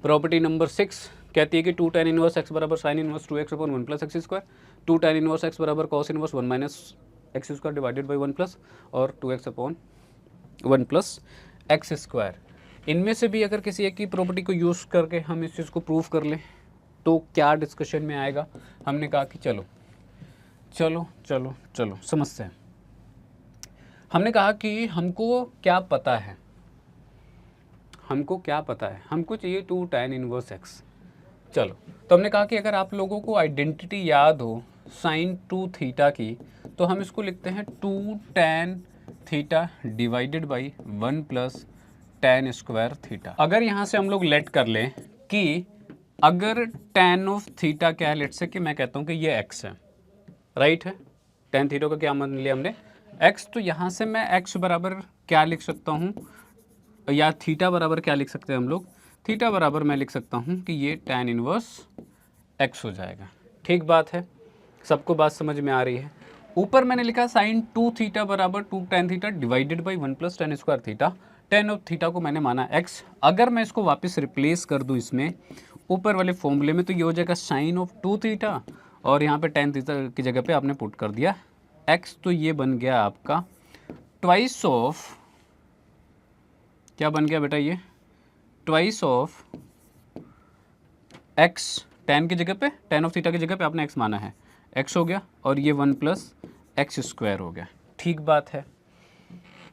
प्रॉपर्टी नंबर 6 कहती है कि 2 tan इनवर्स x बराबर sine inverse 2x upon 1 plus x square, 2 tan inverse x बराबर cos inverse 1 minus x square divided by 1 plus और 2x upon 1 plus x square. इनमें से भी अगर किसी एक की प्रॉपर्टी को यूज़ करके हम इस चीज़ को प्रूव कर लें तो क्या डिस्कशन में आएगा। हमने कहा कि चलो चलो चलो चलो समझते हैं। हमने कहा कि हमको क्या पता है, हमको क्या पता है, हमको चाहिए 2 tan इनवर्स x। चलो, तो हमने कहा कि अगर आप लोगों को आइडेंटिटी याद हो साइन 2 थीटा की, तो हम इसको लिखते हैं 2 tan theta divided by 1 plus tan square theta. अगर यहाँ से हम लोग लेट कर लें कि अगर tan ऑफ थीटा क्या है, लेट से कि मैं कहता हूँ कि ये x है, राइट है, टेन थीटा का क्या मान लिया हमने, x। तो यहाँ से मैं x बराबर क्या लिख सकता हूँ, या थीटा बराबर क्या लिख सकते हैं हम लोग, थीटा बराबर मैं लिख सकता हूँ कि ये tan इनवर्स x हो जाएगा। ठीक बात है, सबको बात समझ में आ रही है। ऊपर मैंने लिखा साइन 2 थीटा बराबर 2 tan theta divided by 1 plus tan square theta. tan of theta को मैंने माना x। अगर मैं इसको वापस रिप्लेस कर दूँ इसमें ऊपर वाले फॉर्मूले में, तो ये हो जाएगा साइन ऑफ 2 थीटा, और यहाँ पे tan थीटा की जगह पे आपने पुट कर दिया x। तो ये बन गया आपका ट्वाइस ऑफ, क्या बन गया बेटा, ये ट्वाइस ऑफ x। tan की जगह पे, tan ऑफ थीटा की जगह पे आपने x माना है, x हो गया, और ये 1 प्लस एक्स स्क्वायर हो गया। ठीक बात है।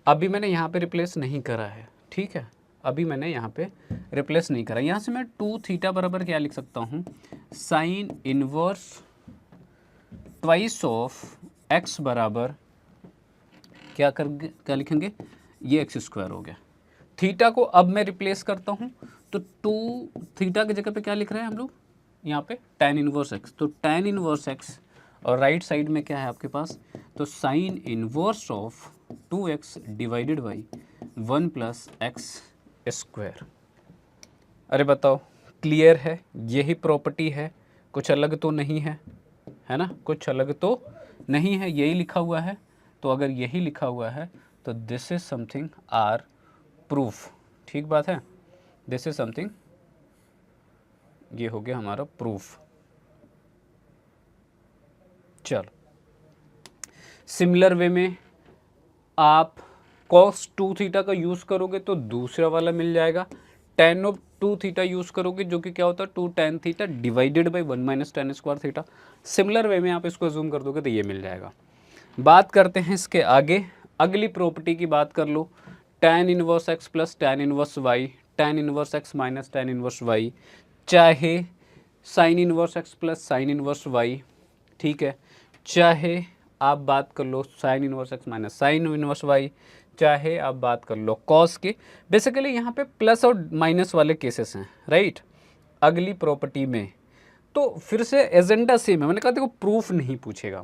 अभी मैंने यहाँ पे रिप्लेस नहीं करा है, ठीक है, अभी मैंने यहाँ पे रिप्लेस नहीं करा। यहाँ से मैं 2 थीटा बराबर क्या लिख सकता हूँ, sine inverse twice of x बराबर क्या लिखेंगे, ये एक्स स्क्वायर हो गया। थीटा को अब मैं रिप्लेस करता हूँ, तो 2 थीटा की जगह पे क्या लिख रहे हैं हम लोग यहाँ पे, tan इनवर्स x। तो tan इनवर्स x, और राइट साइड में क्या है आपके पास, तो sine inverse of 2x divided by 1 plus x square. अरे बताओ, क्लियर है, यही प्रॉपर्टी है, कुछ अलग तो नहीं है, है ना, कुछ अलग तो नहीं है, यही लिखा हुआ है। तो अगर यही लिखा हुआ है तो this is something are proof. ठीक बात है, दिस इज समथिंग, ये हो गया हमारा प्रूफ। चलो, सिमिलर वे में आप cos 2 थीटा का यूज़ करोगे तो दूसरा वाला मिल जाएगा। tan ऑफ 2 थीटा यूज़ करोगे जो कि क्या होता है 2 tan theta divided by 1 minus tan square theta. Similar way में आप इसको जूम कर दोगे तो ये मिल जाएगा। बात करते हैं इसके आगे, अगली प्रॉपर्टी की बात कर लो, tan inverse x plus tan inverse y, tan inverse x minus tan inverse y, चाहे sine inverse x plus sine inverse y, ठीक है, चाहे आप बात कर लो sine inverse x minus sine inverse y, चाहे आप बात कर लो कॉस के। बेसिकली यहाँ पे प्लस और माइनस वाले केसेस हैं, राइट। अगली प्रॉपर्टी में तो फिर से एजेंडा सेम है, मैंने कहा देखो प्रूफ नहीं पूछेगा,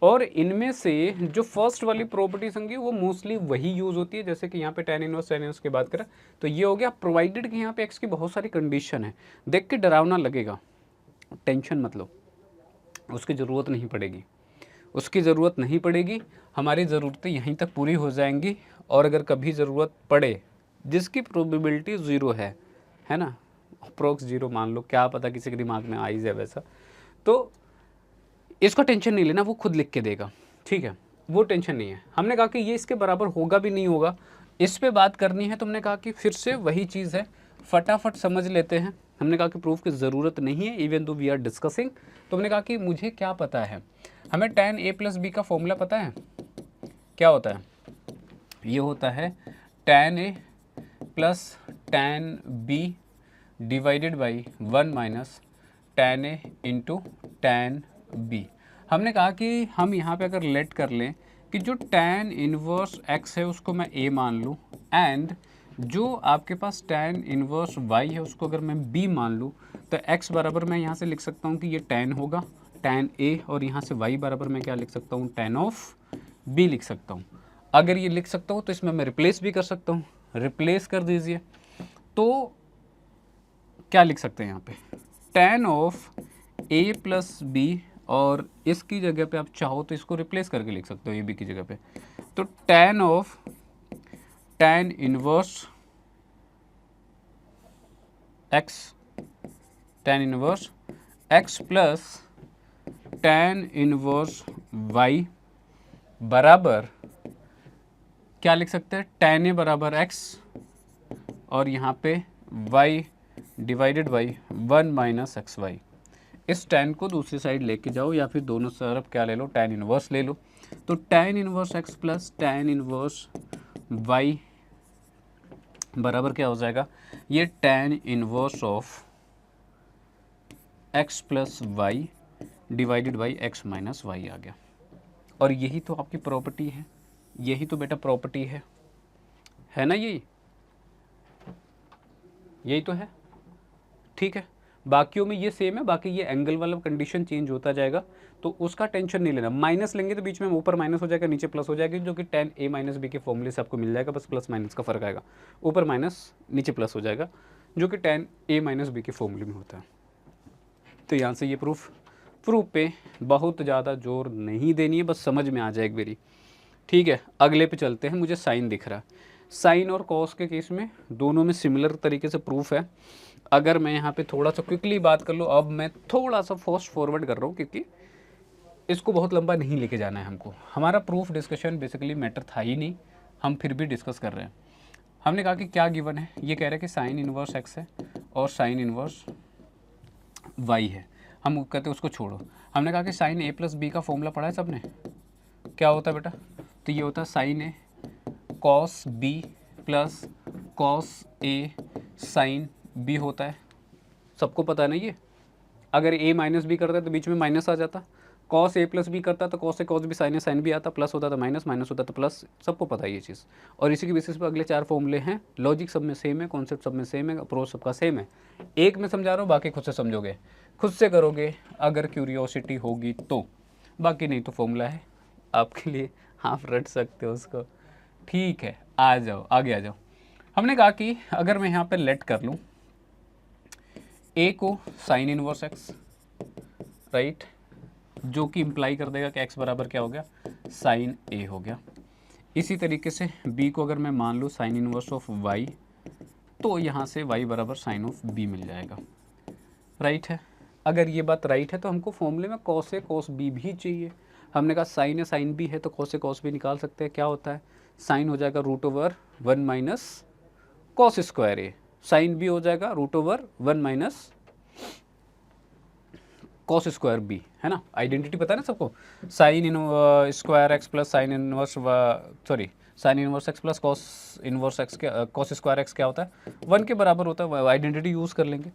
और इनमें से जो फर्स्ट वाली प्रॉपर्टीज होंगी वो मोस्टली वही यूज़ होती है, जैसे कि यहाँ पे tan इनवर्स की बात करें तो ये हो गया, प्रोवाइडेड कि यहाँ पे x की बहुत सारी कंडीशन है। देख के डरावना लगेगा, टेंशन मत लो, उसकी ज़रूरत नहीं पड़ेगी, उसकी ज़रूरत नहीं पड़ेगी। हमारी ज़रूरतें यहीं तक पूरी हो जाएंगी, और अगर कभी ज़रूरत पड़े, जिसकी प्रोबेबिलिटी ज़ीरो है ना, अप्रोक्स ज़ीरो मान लो, क्या पता किसी के दिमाग में आ ही जाए वैसा, तो इसका टेंशन नहीं लेना, वो खुद लिख के देगा, ठीक है, वो टेंशन नहीं है। हमने कहा कि ये इसके बराबर होगा भी नहीं होगा, इस पे बात करनी है, तो हमने कहा कि फिर से वही चीज़ है, फटाफट समझ लेते हैं। हमने कहा कि प्रूफ की ज़रूरत नहीं है, even though we are discussing. तो हमने कहा कि मुझे क्या पता है, हमें tan a प्लस बी का फॉर्मूला पता है, क्या होता है, ये होता है tan a plus tan b divided by 1 minus tan a into tan b। हमने कहा कि हम यहाँ पे अगर लेट कर लें कि जो tan इनवर्स x है उसको मैं a मान लूँ, एंड जो आपके पास tan इनवर्स y है उसको अगर मैं b मान लूँ, तो x बराबर मैं यहाँ से लिख सकता हूँ कि ये tan होगा, tan a, और यहाँ से y बराबर मैं क्या लिख सकता हूँ, tan ऑफ b लिख सकता हूँ। अगर ये लिख सकता हूँ तो इसमें मैं रिप्लेस भी कर सकता हूँ, रिप्लेस कर दीजिए। तो क्या लिख सकते हैं यहाँ पे, tan of a plus B, और इसकी जगह पे आप चाहो तो इसको रिप्लेस करके लिख सकते हो ए बी की जगह पे। तो tan of tan inverse x, tan inverse x plus tan inverse y बराबर क्या लिख सकते हैं, tan a बराबर x, और यहाँ पे y divided by 1 minus X Y. इस tan को दूसरी साइड लेके जाओ, या फिर दोनों तरफ क्या ले लो, tan इनवर्स ले लो। तो tan inverse x plus tan inverse y बराबर क्या हो जाएगा, ये tan inverse of x plus y divided by x minus y आ गया। और यही तो आपकी प्रॉपर्टी है, यही तो बेटा प्रॉपर्टी है ना, यही तो है, ठीक है। बाकियों में ये सेम है, बाकी ये एंगल वाला कंडीशन चेंज होता जाएगा। तो उसका टेंशन नहीं लेना। माइनस लेंगे तो बीच में ऊपर माइनस हो जाएगा, नीचे प्लस हो जाएगा, जो कि tan a माइनस बी के फॉर्मूले से आपको मिल जाएगा, बस प्लस माइनस का फर्क आएगा, ऊपर माइनस नीचे प्लस हो जाएगा, जो कि tan a माइनस बी के फॉर्मूले में होता है। तो यहाँ से ये प्रूफ पे बहुत ज़्यादा जोर नहीं देनी है, बस समझ में आ जाए एक बारी, ठीक है। अगले पे चलते हैं। मुझे साइन दिख रहा है, साइन और कॉस के केस में दोनों में सिमिलर तरीके से प्रूफ है। अगर मैं यहाँ पे थोड़ा सा क्विकली बात कर लूँ, अब मैं थोड़ा सा फास्ट फॉरवर्ड कर रहा हूँ क्योंकि इसको बहुत लंबा नहीं लेके जाना है हमको। हमारा प्रूफ डिस्कशन बेसिकली मैटर था ही नहीं, हम फिर भी डिस्कस कर रहे हैं। हमने कहा कि क्या गिवन है, ये कह रहे हैं कि साइन इनवर्स एक्स है और साइन इनवर्स वाई है। हम कहते हैं उसको छोड़ो। हमने कहा कि साइन ए प्लस बी का फॉर्मूला पढ़ा है सबने, क्या होता है बेटा? तो ये होता है साइन ए कॉस बी प्लस कॉस ए साइन बी होता है, सबको पता है ना ये। अगर ए माइनस बी करता है तो बीच में माइनस आ जाता, कॉस ए प्लस बी करता तो cos A cos B sign A sine B आता, प्लस होता था माइनस, माइनस होता तो प्लस, सबको पता है ये चीज़। और इसी के बेसिस पर अगले 4 फॉर्मूले हैं। लॉजिक सब में सेम है, कॉन्सेप्ट सब में सेम है, अप्रोच सबका सेम है। एक मैं समझा रहा हूँ, बाकी खुद से समझोगे, खुद से करोगे अगर क्यूरियोसिटी होगी तो, बाकी नहीं तो फॉर्मूला है आपके लिए, आप रट सकते हो उसको, ठीक है। आ जाओ आगे आ जाओ। हमने कहा कि अगर मैं यहाँ पे लेट कर लूँ ए को साइन इनवर्स एक्स, राइट, जो कि इम्प्लाई कर देगा कि x बराबर क्या हो गया, साइन ए हो गया। इसी तरीके से b को अगर मैं मान लूँ साइन इनवर्स ऑफ y, तो यहाँ से y बराबर साइन ऑफ b मिल जाएगा, राइट है। अगर ये बात राइट है तो हमको फॉर्मूले में cos a cos b भी चाहिए। हमने कहा साइन ए साइन b है तो cos a cos b निकाल सकते हैं। क्या होता है, साइन हो जाएगा √1 माइनस कॉस स्क्वायर ए, साइन b हो जाएगा √1 माइनस कॉस स्क्वायर बी, है ना। आइडेंटिटी पता है ना सबको, साइन इन square X plus sine inverse, sorry sine inverse x plus cos inverse X, क्या कॉस स्क्वायर एक्स क्या होता है, 1 के बराबर होता है। आइडेंटिटी यूज़ कर लेंगे।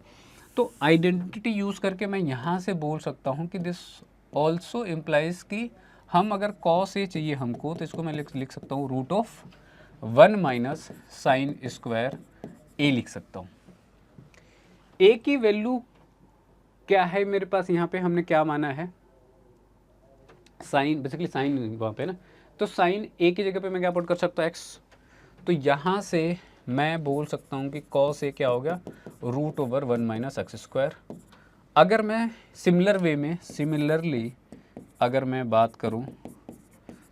तो आइडेंटिटी यूज़ करके मैं यहाँ से बोल सकता हूँ कि दिस ऑल्सो इम्प्लाइज कि हम अगर कॉस ए चाहिए हमको, तो इसको मैं लिख सकता हूँ √1 माइनस साइन स्क्वायर ए लिख सकता हूँ। ए की वैल्यू क्या है मेरे पास, यहाँ पे हमने क्या माना है, साइन, बेसिकली साइन वहाँ पे ना, तो साइन ए की जगह पे मैं क्या पुट कर सकता हूँ, एक्स। तो यहाँ से मैं बोल सकता हूँ कि कॉस ए क्या हो गया, √1 माइनस एक्स स्क्वायर। अगर मैं सिमिलर वे में, सिमिलरली अगर मैं बात करूँ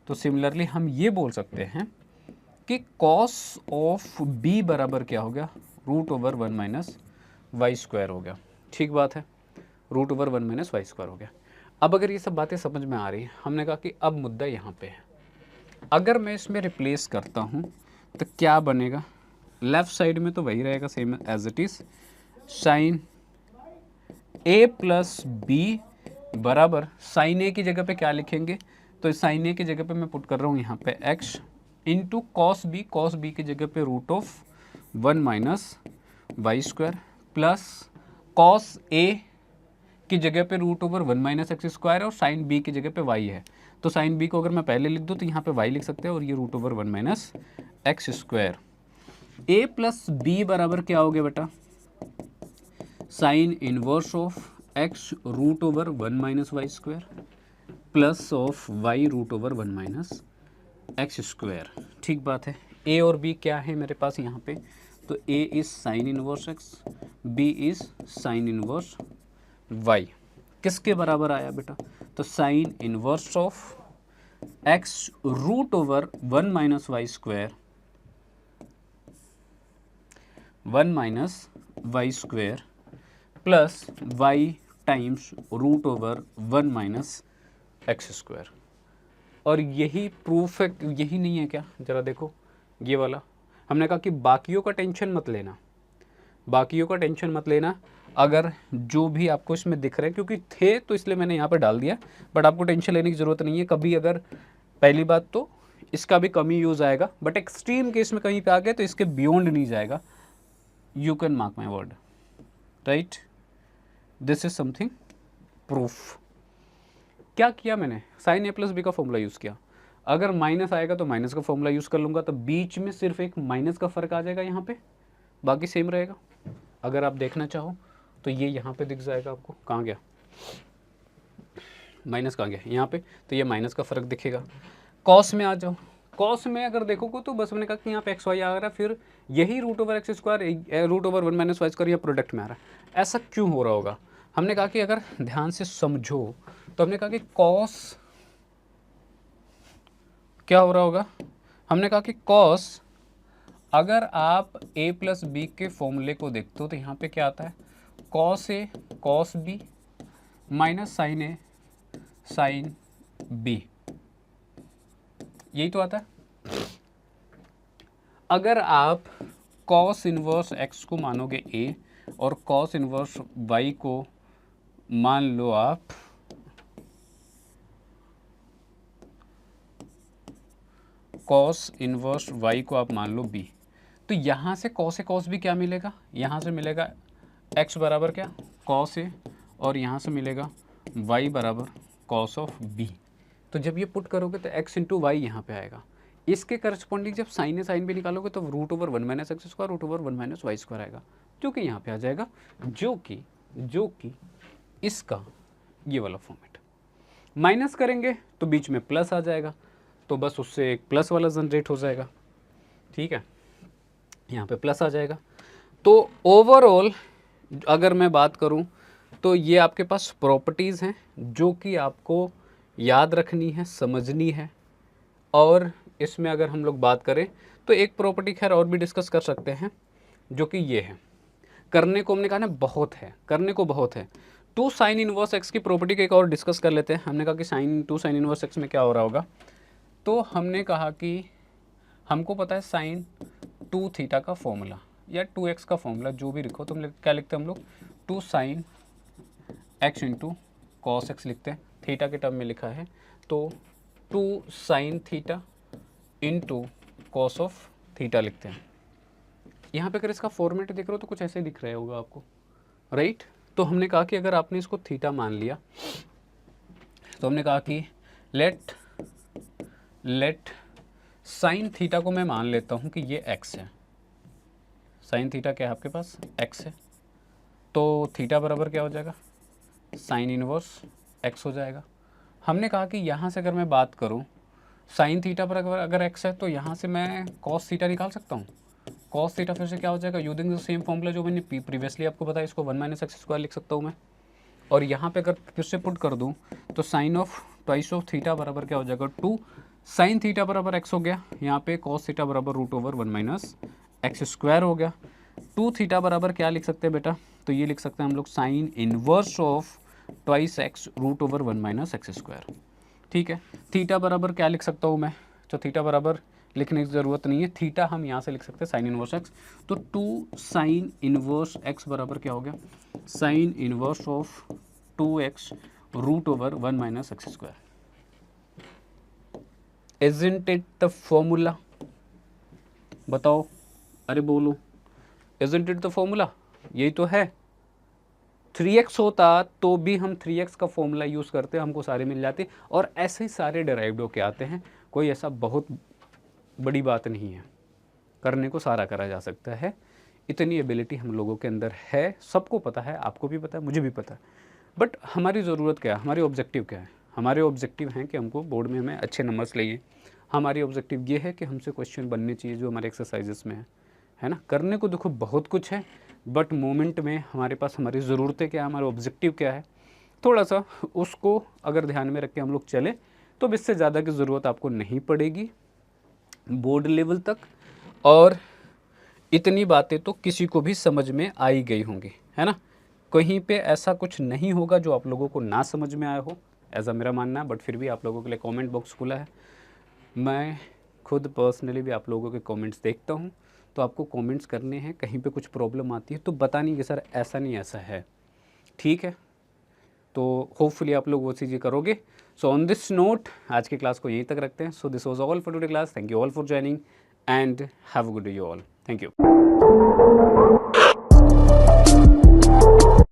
तो सिमिलरली हम ये बोल सकते हैं कि कॉस ऑफ बी बराबर क्या हो गया, √1 माइनस वाई स्क्वायर हो गया। ठीक बात है, √1 माइनस वाई स्क्वायर हो गया। अब अगर ये सब बातें समझ में आ रही हैं, हमने कहा कि अब मुद्दा यहाँ पे है। अगर मैं इसमें रिप्लेस करता हूँ तो क्या बनेगा, लेफ्ट साइड में तो वही रहेगा same as it is, sine A plus B बराबर साइन ए की जगह पे क्या लिखेंगे, तो साइन ए की जगह पे मैं पुट कर रहा हूँ यहाँ पे x इंटू कॉस बी की जगह पे √1 minus Y square plus cos A की जगह पे √1 माइनस एक्स स्क्वायर और साइन बी की जगह पे y है। तो साइन बी को अगर मैं पहले लिख दूँ तो यहाँ पे y लिख सकते हैं और ये √1 minus x square. A plus B बराबर क्या हो गया बेटा, sine inverse of x √1 minus Y square plus of y √1 minus x square. ठीक बात है। ए और बी क्या है मेरे पास यहाँ पे, तो A is sine inverse X, B is sine inverse y। किसके बराबर आया बेटा, तो sine inverse of x √1 minus Y square 1 minus Y square plus y times √1 minus x square. और यही प्रूफ है, यही नहीं है क्या, ज़रा देखो ये वाला। हमने कहा कि बाकियों का टेंशन मत लेना, बाकियों का टेंशन मत लेना, अगर जो भी आपको इसमें दिख रहे हैं, क्योंकि थे तो इसलिए मैंने यहाँ पर डाल दिया, बट आपको टेंशन लेने की ज़रूरत नहीं है। कभी अगर, पहली बात तो इसका भी कम ही यूज़ आएगा, बट एक्सट्रीम केस में कहीं पे आ गए तो इसके बियॉन्ड नहीं जाएगा। You can mark my word, right, this is something proof. क्या किया मैंने, साइन ए प्लस बी का फॉर्मूला यूज़ किया। अगर माइनस आएगा तो माइनस का फॉर्मूला यूज़ कर लूँगा, तो बीच में सिर्फ एक माइनस का फ़र्क आ जाएगा यहाँ पे, बाकी सेम रहेगा। अगर आप देखना चाहो तो ये यहाँ पे दिख जाएगा आपको, कहाँ गया, माइनस कहाँ गया, यहाँ पे, तो ये माइनस का फ़र्क दिखेगा। कॉस में आ जाओ, कॉस में अगर देखोगे तो बस मैंने कहा कि यहाँ पे एक्स वाई आ रहा है, फिर यही root over x square root over 1 minus Y square, ये प्रोडक्ट में आ रहा है। ऐसा क्यों हो रहा होगा? हमने कहा कि अगर ध्यान से समझो तो हमने कहा कि कॉस क्या हो रहा होगा, हमने कहा कि कॉस अगर आप a प्लस बी के फॉर्मूले को देखते हो तो यहाँ पे क्या आता है, cos A cos B minus sign A sine B, यही तो आता है। अगर आप कॉस इन्वर्स x को मानोगे a और कॉस इन्वर्स y को मान लो आप कॉस इन्वर्स y को आप मान लो b, तो यहाँ से कॉस ए कॉस बी क्या मिलेगा, यहाँ से मिलेगा x बराबर क्या कॉस ए, और यहाँ से मिलेगा y बराबर कॉस ऑफ b। तो जब ये पुट करोगे तो x इंटू वाई यहाँ पे आएगा। इसके करस्पॉन्डिंग जब साइन ए साइन भी निकालोगे तो root over 1 minus x square root over 1 minus Y square आएगा, जो कि यहाँ पे आ जाएगा, जो कि इसका ये वाला फॉर्मेट। माइनस करेंगे तो बीच में प्लस आ जाएगा, तो बस उससे एक प्लस वाला जनरेट हो जाएगा, ठीक है, यहाँ पे प्लस आ जाएगा। तो ओवरऑल अगर मैं बात करूँ तो ये आपके पास प्रॉपर्टीज़ हैं जो कि आपको याद रखनी है, समझनी है। और इसमें अगर हम लोग बात करें तो एक प्रॉपर्टी खैर और भी डिस्कस कर सकते हैं, जो कि ये है, करने को हमने कहा ना बहुत है, करने को बहुत है। टू साइन इनवर्स एक्स की प्रॉपर्टी का एक और डिस्कस कर लेते हैं। हमने कहा कि टू साइन इनवर्स एक्स में क्या हो रहा होगा, तो हमने कहा कि हमको पता है साइन 2 थीटा का फॉर्मूला या 2x का फॉर्मूला जो भी लिखो, तो हम क्या लिखते हैं हम लोग, 2 sine x into cos x लिखते हैं, थीटा के टर्म में लिखा है, तो 2 sine theta into cos of theta लिखते हैं। यहाँ पे अगर इसका फॉर्मेट देख रहे हो तो कुछ ऐसे दिख रहा होगा आपको, राइट। तो हमने कहा कि अगर आपने इसको थीटा मान लिया तो हमने कहा कि लेट साइन थीटा को मैं मान लेता हूँ कि ये x है, साइन थीटा क्या है आपके पास x है, तो थीटा बराबर क्या हो जाएगा, साइन इनवर्स x हो जाएगा। हमने कहा कि यहाँ से अगर मैं बात करूँ साइन थीटा पर अगर x है तो यहाँ से मैं कॉस थीटा निकाल सकता हूँ। कॉस थीटा फिर से क्या हो जाएगा, यूजिंग द सेम फॉर्मूला जो मैंने प्रीवियसली आपको बताया, इसको 1 माइनस एक्स स्क्वायर लिख सकता हूँ मैं। और यहाँ पे अगर फिर से पुट कर दूँ तो sine of twice of theta बराबर क्या हो जाएगा, 2 साइन थीटा बराबर x हो गया, यहाँ पे कॉस थीटा बराबर root over 1 minus x square हो गया। 2 थीटा बराबर क्या लिख सकते हैं बेटा, तो ये लिख सकते हैं हम लोग sine inverse of twice x root over 1 minus x square, ठीक है। थीटा बराबर क्या लिख सकता हूँ मैं, तो थीटा बराबर लिखने की ज़रूरत नहीं है, थीटा हम यहाँ से लिख सकते हैं साइन इनवर्स एक्स, तो 2 साइन इनवर्स एक्स बराबर क्या हो गया, sine inverse of 2x root over 1 minus x square. Isn't it the formula? बताओ, अरे बोलो, Isn't it the formula? यही तो है। 3x होता तो भी हम 3x का फॉर्मूला यूज़ करते, हमको सारे मिल जाते, और ऐसे ही सारे डिराइव्ड होके आते हैं। कोई ऐसा बहुत बड़ी बात नहीं है, करने को सारा करा जा सकता है, इतनी एबिलिटी हम लोगों के अंदर है, सबको पता है, आपको भी पता है, मुझे भी पता है। बट हमारी ज़रूरत क्या है, हमारे ऑब्जेक्टिव क्या है, हमारे ऑब्जेक्टिव हैं कि हमको बोर्ड में हमें अच्छे नंबर्स चाहिए। हमारी ऑब्जेक्टिव ये है कि हमसे क्वेश्चन बनने चाहिए जो हमारे एक्सरसाइजेस में है ना। करने को देखो बहुत कुछ है, बट मोमेंट में हमारे पास हमारी ज़रूरतें क्या है, हमारा ऑब्जेक्टिव क्या है, थोड़ा सा उसको अगर ध्यान में रख के हम लोग चले तो इससे ज़्यादा की ज़रूरत आपको नहीं पड़ेगी बोर्ड लेवल तक, और इतनी बातें तो किसी को भी समझ में आई गई होंगी, है ना। कहीं पे ऐसा कुछ नहीं होगा जो आप लोगों को ना समझ में आया हो, ऐसा मेरा मानना है। बट फिर भी आप लोगों के लिए कमेंट बॉक्स खुला है, मैं खुद पर्सनली भी आप लोगों के कमेंट्स देखता हूँ, तो आपको कमेंट्स करने हैं। कहीं पे कुछ प्रॉब्लम आती है तो बतानी कि सर ऐसा नहीं ऐसा है, ठीक है। तो होपफुली आप लोग वो चीज़ें करोगे। सो ऑन दिस नोट आज की क्लास को यहीं तक रखते हैं। So this was all for today class. Thank you all for joining and have a good day you all. Thank you.